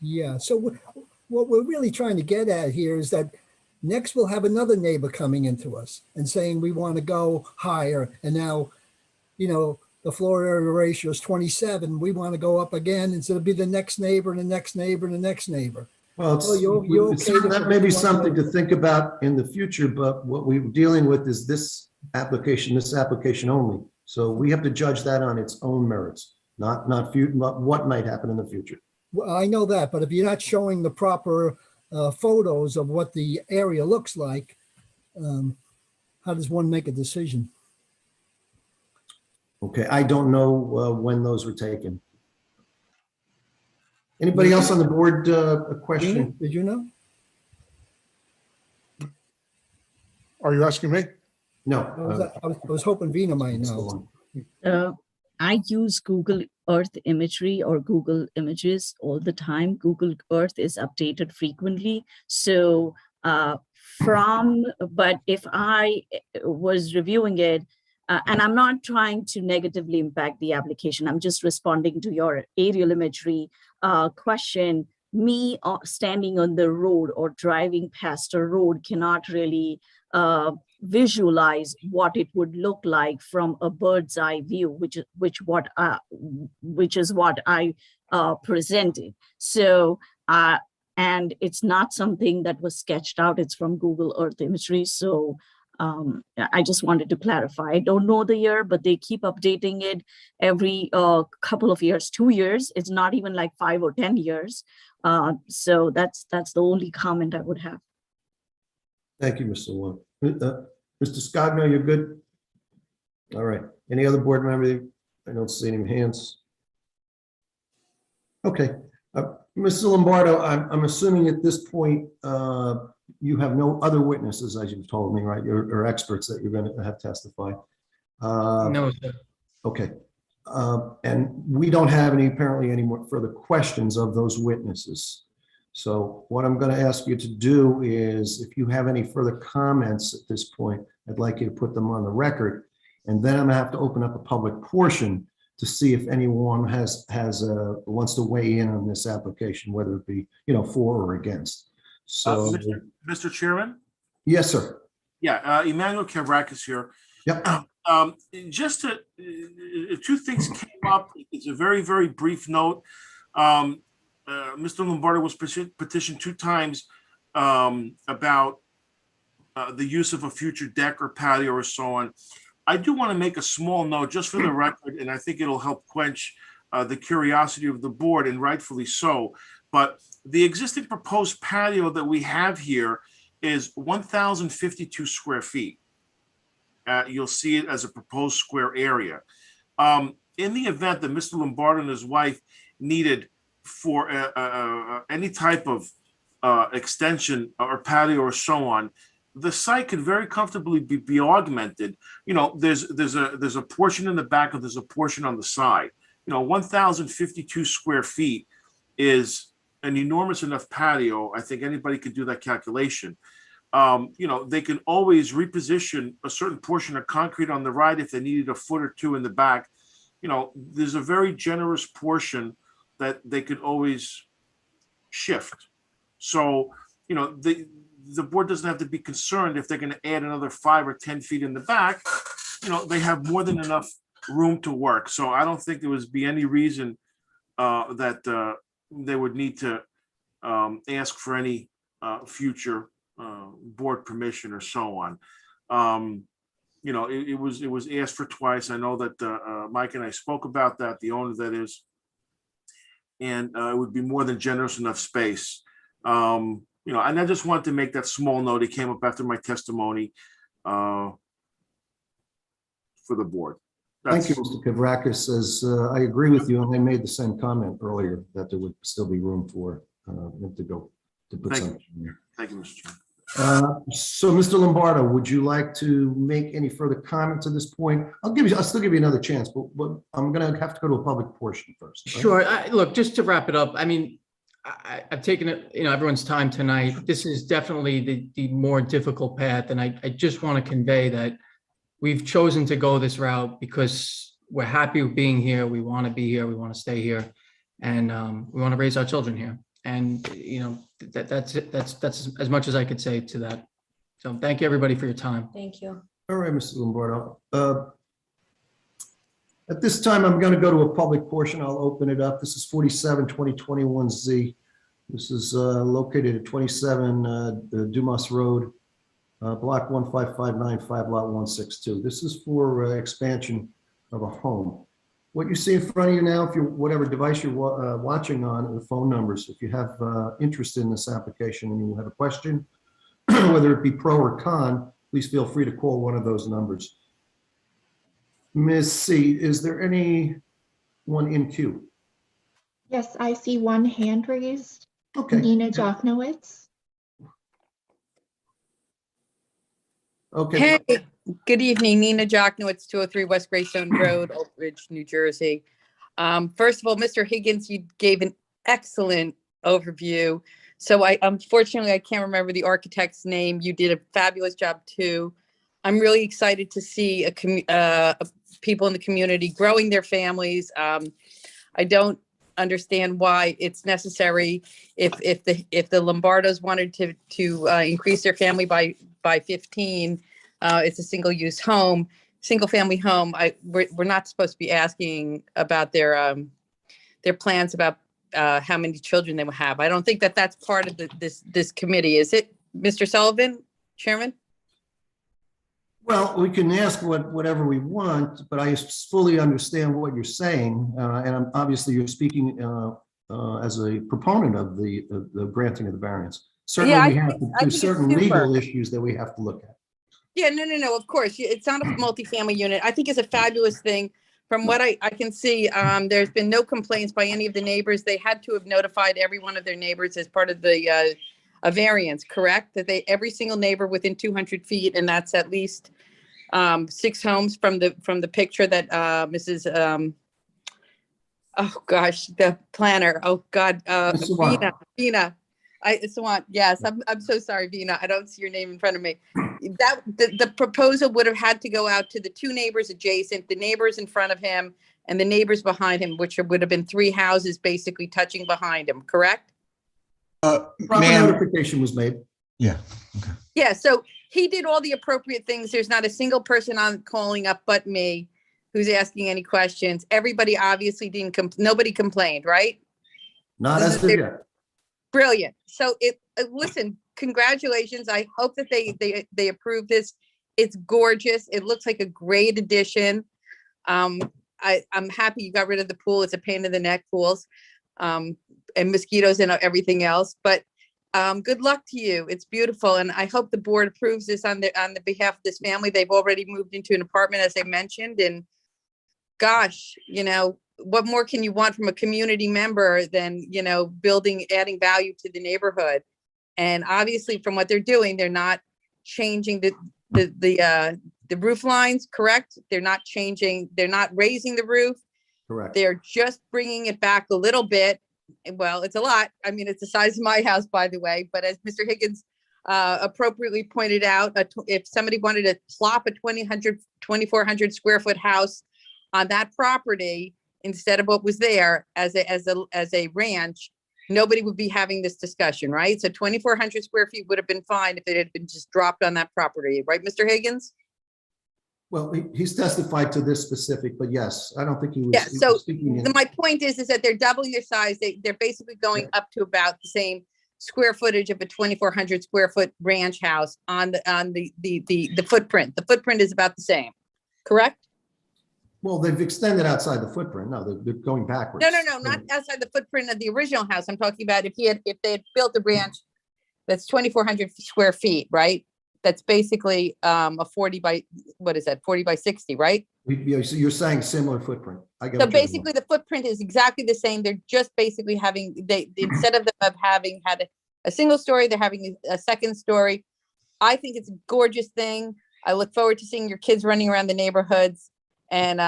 Yeah. So what we're really trying to get at here is that next we'll have another neighbor coming into us and saying we want to go higher, and now, the floor area ratio is 27. We want to go up again, and so it'll be the next neighbor and the next neighbor and the next neighbor. Well, that may be something to think about in the future, but what we're dealing with is this application only. So we have to judge that on its own merits, not what might happen in the future. Well, I know that, but if you're not showing the proper photos of what the area looks like, how does one make a decision? Okay, I don't know when those were taken. Anybody else on the board, a question? Did you know? Are you asking me? No. I was hoping Vina might know. I use Google Earth imagery or Google Images all the time. Google Earth is updated frequently. So but if I was reviewing it, and I'm not trying to negatively impact the application, I'm just responding to your aerial imagery question. Me standing on the road or driving past a road cannot really visualize what it would look like from a bird's eye view, which is what I presented. So and it's not something that was sketched out. It's from Google Earth imagery. So I just wanted to clarify. I don't know the year, but they keep updating it every couple of years, 2 years. It's not even like 5 or 10 years. So that's the only comment I would have. Thank you, Mr. Wong. Mr. Scogno, you're good? All right. Any other board member? I don't see any hands. Okay. Mr. Lombardo, I'm assuming at this point you have no other witnesses, as you've told me, right? Or experts that you're going to have testify. No, sir. Okay. And we don't have apparently any more further questions of those witnesses. So what I'm going to ask you to do is, if you have any further comments at this point, I'd like you to put them on the record. And then I'm going to have to open up a public portion to see if anyone wants to weigh in on this application, whether it be, for or against. So, Mr. Chairman? yes, sir. Yeah, Emmanuel Kavrakis here. Yep. Just two things came up. It's a very, very brief note. Mr. Lombardo was petitioned 2 times about the use of a future deck or patio or so on. I do want to make a small note just for the record, and I think it'll help quench the curiosity of the board, and rightfully so. But the existing proposed patio that we have here is 1,052 square feet. You'll see it as a proposed square area. In the event that Mr. Lombardo and his wife needed for any type of extension or patio or so on, the site could very comfortably be augmented. There's a portion in the back, and there's a portion on the side. 1,052 square feet is an enormous enough patio. I think anybody could do that calculation. They can always reposition a certain portion of concrete on the right if they needed a foot or 2 in the back. There's a very generous portion that they could always shift. So, the board doesn't have to be concerned if they're going to add another 5 or 10 feet in the back. They have more than enough room to work. So I don't think there would be any reason that they would need to ask for any future board permission or so on. It was asked for twice. I know that Mike and I spoke about that, the owner that is, and it would be more than generous enough space. And I just wanted to make that small note. It came up after my testimony for the board. Thank you, Mr. Kavrakis. As I agree with you, and I made the same comment earlier that there would still be room for him to put something in there. Thank you, Mr. Chairman. So, Mr. Lombardo, would you like to make any further comments at this point? I'll still give you another chance, but I'm going to have to go to a public portion first. Right? Sure. Look, just to wrap it up, I mean, I've taken everyone's time tonight. This is definitely the more difficult path, and I just want to convey that we've chosen to go this route because we're happy with being here. We want to be here. We want to stay here, and we want to raise our children here. And that's as much as I could say to that. So thank you, everybody, for your time. Thank you. All right, Mr. Lombardo. At this time, I'm going to go to a public portion. I'll open it up. This is 47-2021Z. This is located at 27 Dumas Road, block 15595, lot 162. This is for expansion of a home. What you see in front of you now, if you whatever device you're watching on, the phone numbers. If you have interest in this application and you have a question, whether it be pro or con, please feel free to call one of those numbers. Ms. C, is there anyone in queue? Yes, I see one hand raised. Okay. Nina Joknowitz. Okay. Hey, good evening. Nina Joknowitz, 203 West Greystone Road, Oak Ridge, New Jersey. First of all, Mr. Higgins, you gave an excellent overview. So unfortunately, I can't remember the architect's name. You did a fabulous job too. I'm really excited to see people in the community growing their families. I don't understand why it's necessary if the Lombardos wanted to increase their family by 15. It's a single family home. We're not supposed to be asking about their plans about how many children they will have. I don't think that that's part of this committee, is it, Mr. Sullivan, Chairman? Well, we can ask whatever we want, but I fully understand what you're saying, and obviously you're speaking as a proponent of the granting of the variance. Certainly, Yeah, we have to do certain legal issues that we have to look at. Yeah, no, of course. It's not a multifamily unit. I think it's a fabulous thing. From what I can see, there's been no complaints by any of the neighbors. They had to have notified every one of their neighbors as part of the a variance, correct? That every single neighbor within 200 feet, and that's at least 6 homes from the picture that Mrs. Oh gosh, the planner. Oh God, Vina. Yes, I'm so sorry, Vina. I don't see your name in front of me. that the proposal would have had to go out to the two neighbors adjacent, the neighbors in front of him and the neighbors behind him, which would have been three houses basically touching behind him, correct? Proper Ma'am. notification was made. Yeah. Yeah, so he did all the appropriate things. There's not a single person on calling up but me who's asking any questions. Everybody obviously nobody complained, right? Not as of yet. Brilliant. So listen, congratulations. I hope that they approve this. It's gorgeous. It looks like a great addition. I'm happy you got rid of the pool. It's a pain in the neck, pools, and mosquitoes and everything else. But good luck to you. It's beautiful. And I hope the board approves this on the behalf of this family. They've already moved into an apartment, as I mentioned. And gosh, what more can you want from a community member than, adding value to the neighborhood? And obviously from what they're doing, they're not changing the roof lines, correct? They're not raising the roof. Correct. They're just bringing it back a little bit. Well, it's a lot. I mean, it's the size of my house, by the way, but as Mr. Higgins appropriately pointed out, if somebody wanted to plop a 2,400 square foot house on that property instead of what was there as a ranch, nobody would be having this discussion, right? So 2,400 square feet would have been fine if it had been just dropped on that property, right, Mr. Higgins? Well, he's testified to this specific, but yes, I don't think he was. Yeah, he so was speaking in- my point is that they're doubling their size. They're basically going up to about the same square footage of a 2,400 square foot ranch house on the footprint. The footprint is about the same, correct? Well, they've extended outside the footprint. No, they're going backwards. No, not outside the footprint of the original house. I'm talking about if they had built a ranch that's 2,400 square feet, right? That's basically a 40 by, what is that, 40 by 60, right? Yeah, so you're saying similar footprint. I get So what you're basically the footprint is exactly the same. They're just basically instead of them having had a single story, they're having a second story. I think it's a gorgeous thing. I look forward to seeing your kids running around the neighborhoods and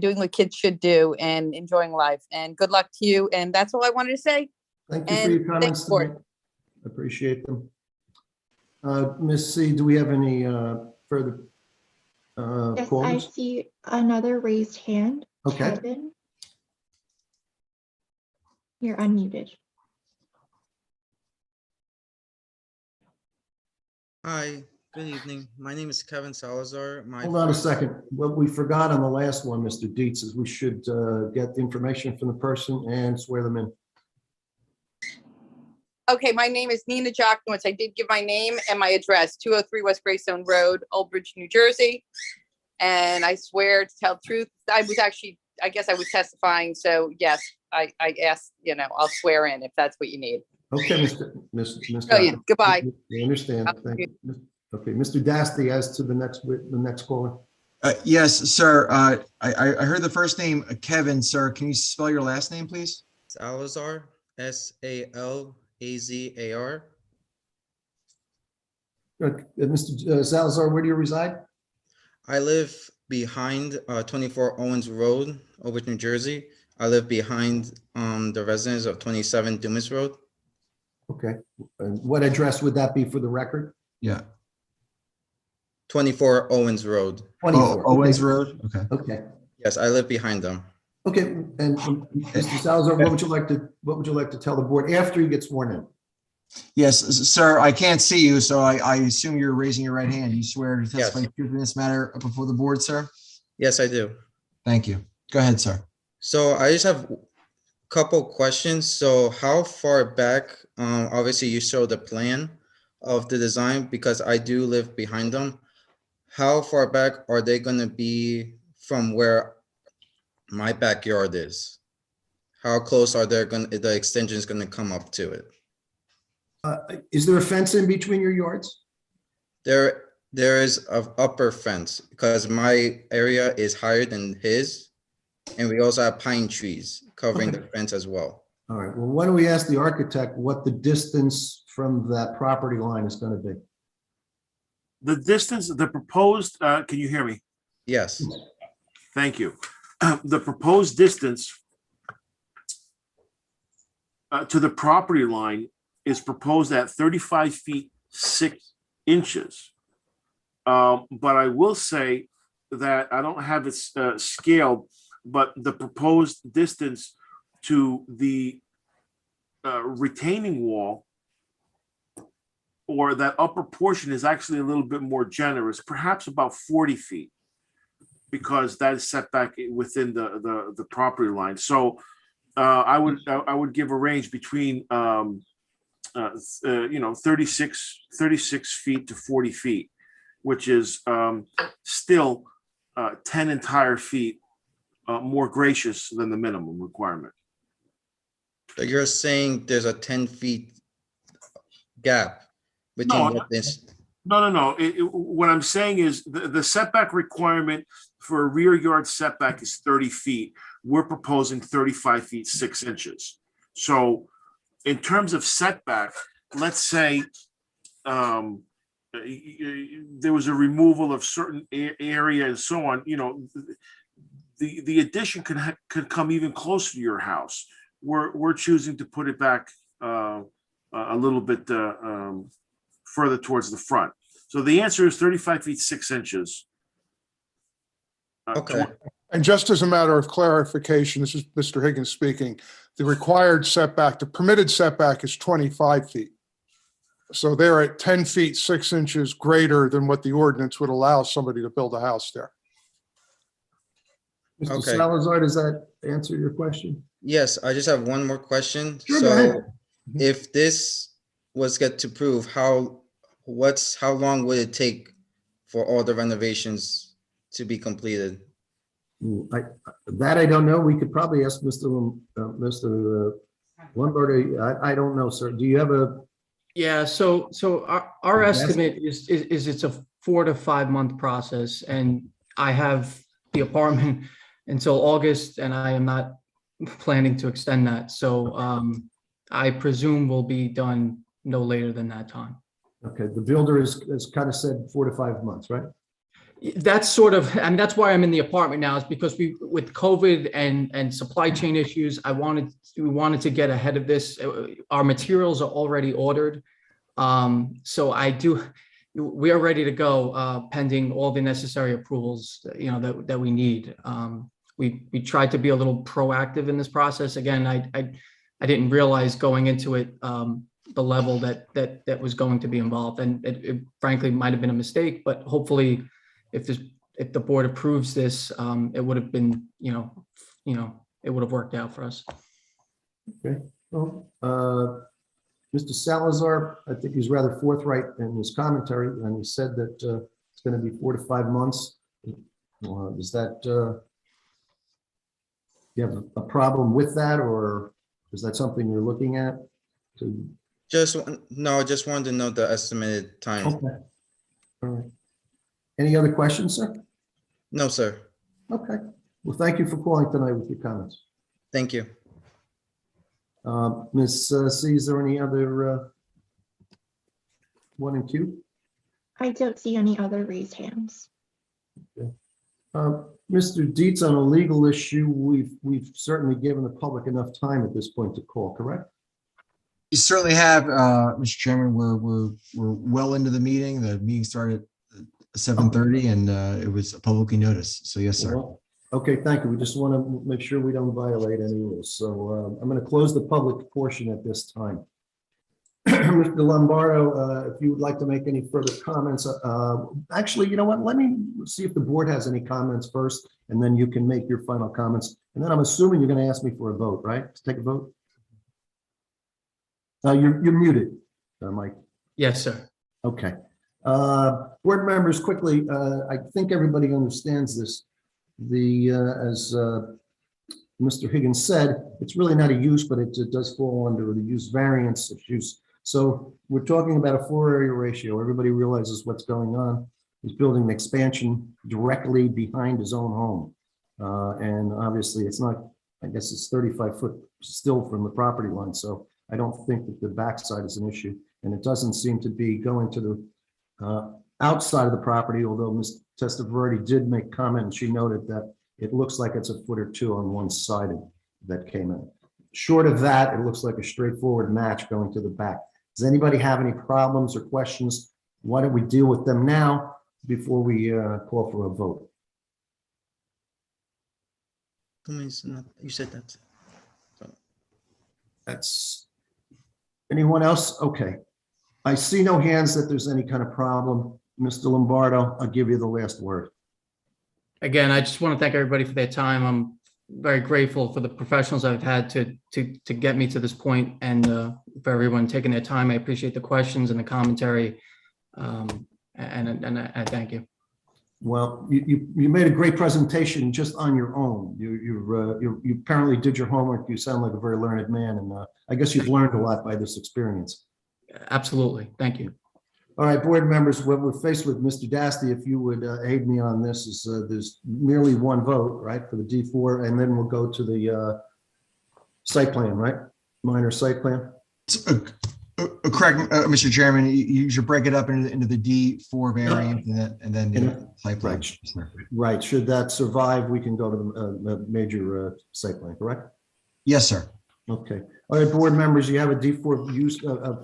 doing what kids should do and enjoying life. And good luck to you. And that's all I wanted to say. Thank you for your comments tonight. Appreciate them. Ms. C, do we have any further Yes, I callers? see another raised hand. Okay. Kevin. You're unmuted. Hi, good evening. My name is Kevin Salazar. Hold on a second. What we forgot on the last one, Mr. Dietz, is we should get the information from the person and swear them in. Okay, my name is Nina Jochnowitz. I did give my name and my address, 203 West Greystone Road, Old Bridge, New Jersey. And I swear to tell the truth. I guess I was testifying. So yes, I asked, I'll swear in if that's what you need. Okay, Mr. Brilliant. Goodbye. I understand. Thank you. Okay, Mr. Dasty, as to the next caller. Yes, sir. I heard the first name, Kevin, sir. Can you spell your last name, please? Salazar, Salazar. Mr. Salazar, where do you reside? I live behind 24 Owens Road, Old Bridge, New Jersey. I live behind the residence of 27 Dumas Road. Okay. And what address would that be for the record? Yeah. 24 Owens Road. 24. Owens Okay. Road. Okay. Okay. Yes, I live behind them. Okay. And Mr. Salazar, what would you like to tell the board after you get sworn in? Yes, sir. I can't see you, so I assume you're raising your right hand. You swear to testify the truth in this matter before the board, sir? Yes, I do. Thank you. Go ahead, sir. So I just have a couple questions. So how far back, obviously you show the plan of the design because I do live behind them. How far back are they going to be from where my backyard is? How close are the extensions going to come up to it? Is there a fence in between your yards? There is an upper fence because my area is higher than his. And we also have pine trees covering the fence as well. All right. Well, why don't we ask the architect what the distance from that property line is going to be? The distance, the proposed, can you hear me? Yes. Thank you. The proposed distance to the property line is proposed at 35 feet 6 inches. But I will say that I don't have it scaled, but the proposed distance to the retaining wall or that upper portion is actually a little bit more generous, perhaps about 40 feet, because that is set back within the property line. So I would give a range between 36 feet to 40 feet, which is still 10 entire feet more gracious than the minimum requirement. So you're saying there's a 10 feet gap between what this? No. What I'm saying is the setback requirement for a rear yard setback is 30 feet. We're proposing 35 feet, 6 inches. So in terms of setback, let's say there was a removal of certain area and so on, the addition could come even closer to your house. We're choosing to put it back a little bit further towards the front. So the answer is 35 feet, 6 inches. Okay. And just as a matter of clarification, this is Mr. Higgins speaking, the required setback, the permitted setback is 25 feet. So they're at 10 feet, 6 inches greater than what the ordinance would allow somebody to build a house there. Mr. Okay. Salazar, does that answer your question? Yes, I just have one more question. Sure, go ahead. If this was get to prove, how long would it take for all the renovations to be completed? That I don't know. We could probably ask Mr. Lombardi. I don't know, sir. Do you have a? Yeah, so our estimate is it's a 4 to 5 month process, and I have the apartment until August, and I am not planning to extend that. So I presume we'll be done no later than that time. Okay, the builder has kind of said 4 to 5 months, right? That's sort of, and that's why I'm in the apartment now, is because with COVID and supply chain issues, we wanted to get ahead of this. Our materials are already ordered. So we are ready to go, pending all the necessary approvals, that we need. We tried to be a little proactive in this process. Again, I didn't realize going into it, the level that was going to be involved. And it frankly might've been a mistake, but hopefully if the board approves this, it would have been, it would have worked out for us. Okay. Well, Mr. Salazar, I think he's rather forthright in his commentary, and he said that it's going to be 4 to 5 months. Is that, you have a problem with that, or is that something you're looking at? Just wanted to know the estimated time. Okay. All right. Any other questions, sir? No, sir. Okay. Well, thank you for calling tonight with your comments. Thank you. Ms. C, is there any other one and two? I don't see any other raised hands. Okay. Mr. Dietz, on a legal issue, we've certainly given the public enough time at this point to call, correct? You certainly have, Mr. Chairman. We're well into the meeting. The meeting started at 7:30, and it was publicly noticed. So yes, sir. Well, okay, thank you. We just want to make sure we don't violate any rules. So I'm going to close the public portion at this time. Mr. Lombardo, if you would like to make any further comments, actually, you know what? Let me see if the board has any comments first, and then you can make your final comments. And then I'm assuming you're going to ask me for a vote, right? To take a vote? You're muted, Mike. Yes, sir. Okay. Board members, quickly, I think everybody understands this. As Mr. Higgins said, it's really not a use, but it does fall under the use variance of use. So we're talking about a floor area ratio. Everybody realizes what's going on. He's building an expansion directly behind his own home. And obviously it's not, I guess it's 35 foot still from the property line. So I don't think that the backside is an issue. And it doesn't seem to be going to the outside of the property, although Ms. Testaverde did make comment, and she noted that it looks like it's a foot or two on one side that came in. Short of that, it looks like a straightforward match going to the back. Does anybody have any problems or questions? Why don't we deal with them now? before we call for a vote? You said that. That's, anyone else? Okay. I see no hands that there's any kind of problem. Mr. Lombardo, I'll give you the last word. Again, I just want to thank everybody for their time. I'm very grateful for the professionals I've had to get me to this point, and for everyone taking their time. I appreciate the questions and the commentary, and I thank you. Well, you made a great presentation just on your own. You apparently did your homework. You sound like a very learned man, and I guess you've learned a lot by this experience. Absolutely. Thank you. All right, board members, what we're faced with, Mr. Dasty, if you would aid me on this, is there's merely one vote, right, for the D4, and then we'll go to the site plan, right? Minor site plan. Correct, Mr. Chairman, you should break it up into the D4 variant and then the site plan. Right, should that survive, we can go to the major site plan, correct? Yes, sir. Okay. All right, board members, you have a D4 use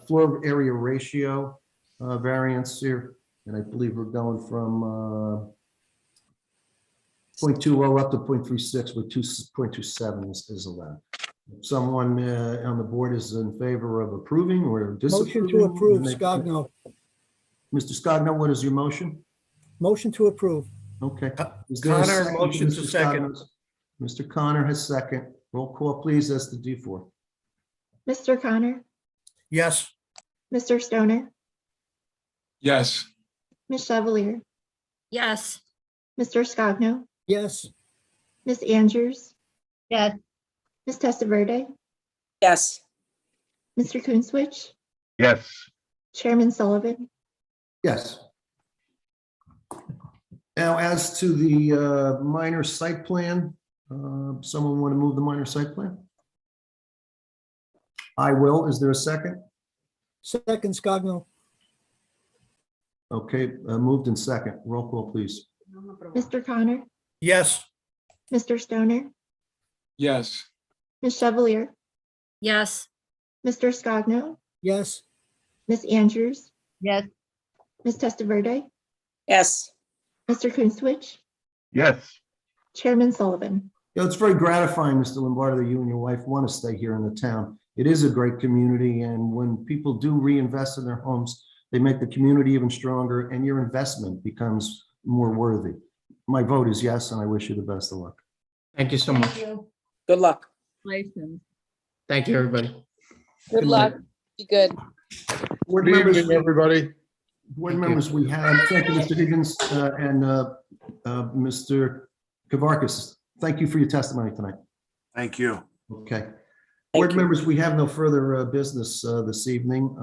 floor area ratio variance here, and I believe we're going from 0.20 up to 0.36 with 0.27 is allowed. If someone on the board is in favor of approving or disapproving. Motion to approve, Scogno. Mr. Scogno, what is your motion? Motion to approve. Okay. Is there a Connor, second, motion to Mr. second. Scogno's? Mr. Connor has second. Roll call, please, as the D4. Mr. Connor, Yes. Mr. Stoner, Yes. Ms. Chevalier, Yes. Mr. Scogno, Yes. Ms. Andrews, Yes. Ms. Testaverde, Yes. Mr. Coonswitch, Yes. Chairman Sullivan. Yes. Now, as to the minor site plan, someone want to move the minor site plan? I will. Is there a second? Second, Scogno. Okay, moved in second. Roll call, please. Mr. Connor, Yes. Mr. Stoner, Yes. Ms. Chevalier, Yes. Mr. Scogno, Yes. Ms. Andrews, Yes. Ms. Testaverde, Yes. Mr. Coonswitch, Yes. Chairman Sullivan. You know, it's very gratifying, Mr. Lombardo, that you and your wife want to stay here in the town. It is a great community, and when people do reinvest in their homes, they make the community even stronger, and your investment becomes more worthy. My vote is yes, and I wish you the best of luck. Thank you so much. Good luck. License. Thank you, everybody. Good luck. Be good. Board Good members, evening, everybody. board members, we have, thank you, Mr. Higgins and Mr. Kavarkis. Thank you for your testimony tonight. Thank you. Okay. Board members, we have no further business this evening.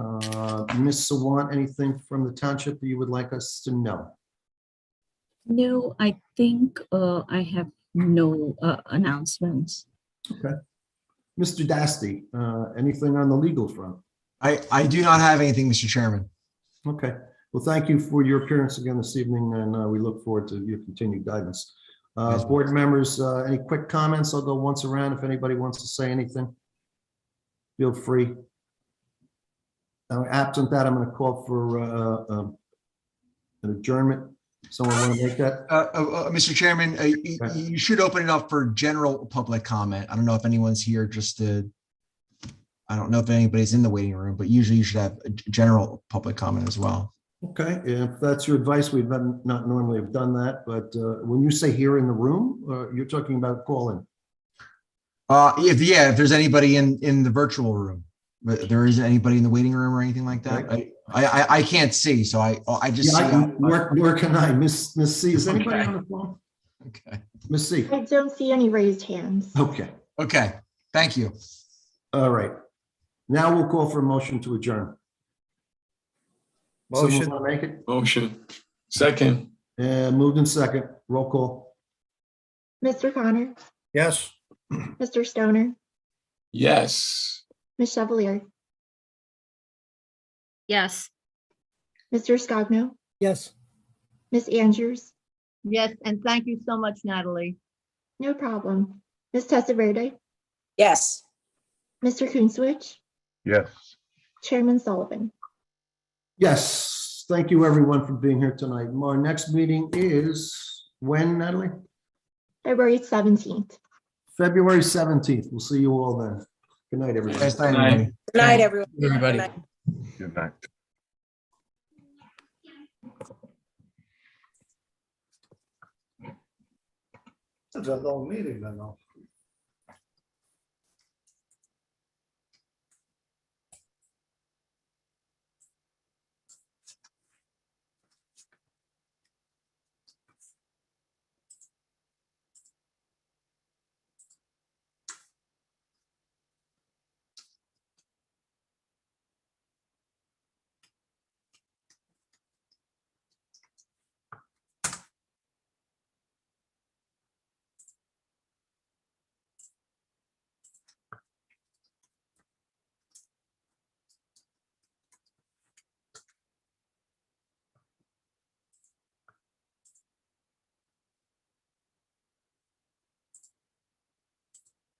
Ms. Sawant, anything from the township that you would like us to know? No, I think I have no announcements. Okay. Mr. Dasty, anything on the legal front? I do not have anything, Mr. Chairman. Okay. Well, thank you for your appearance again this evening, and we look forward to your continued guidance. Board members, any quick comments? I'll go once around if anybody wants to say anything. Feel free. Absent that, I'm going to call for an adjournment. Someone want to make that? Mr. Chairman, you should open it up for general public comment. I don't know if anyone's here just to, I don't know if anybody's in the waiting room, but usually you should have a general public comment as well. Okay, if that's your advice, we've not normally have done that, but when you say here in the room, you're talking about calling. If there's anybody in the virtual room, but there isn't anybody in the waiting room or anything like that. Right. I can't see, so I just see. Where can I, Miss C? Is anybody on the phone? Okay. Miss C. I don't see any raised hands. Okay. Okay. Thank you. All right. Now we'll call for a motion to adjourn. Motion. Someone want to make it? Motion. Second. Moved in second. Roll call. Mr. Connor, Yes. Mr. Stoner, Yes. Ms. Chevalier, Yes. Mr. Scogno, Yes. Ms. Andrews, Yes, and thank you so much, Natalie. no problem. Ms. Testaverde, Yes. Mr. Coonswitch, Yes. Chairman Sullivan. Yes. Thank you, everyone, for being here tonight. Our next meeting is when, Natalie? February 17th. February 17th. We'll see you all then. Good night, everybody. Nice night, everybody. Good night, everyone. Everybody. Good night. Good night. It's a long meeting, I know.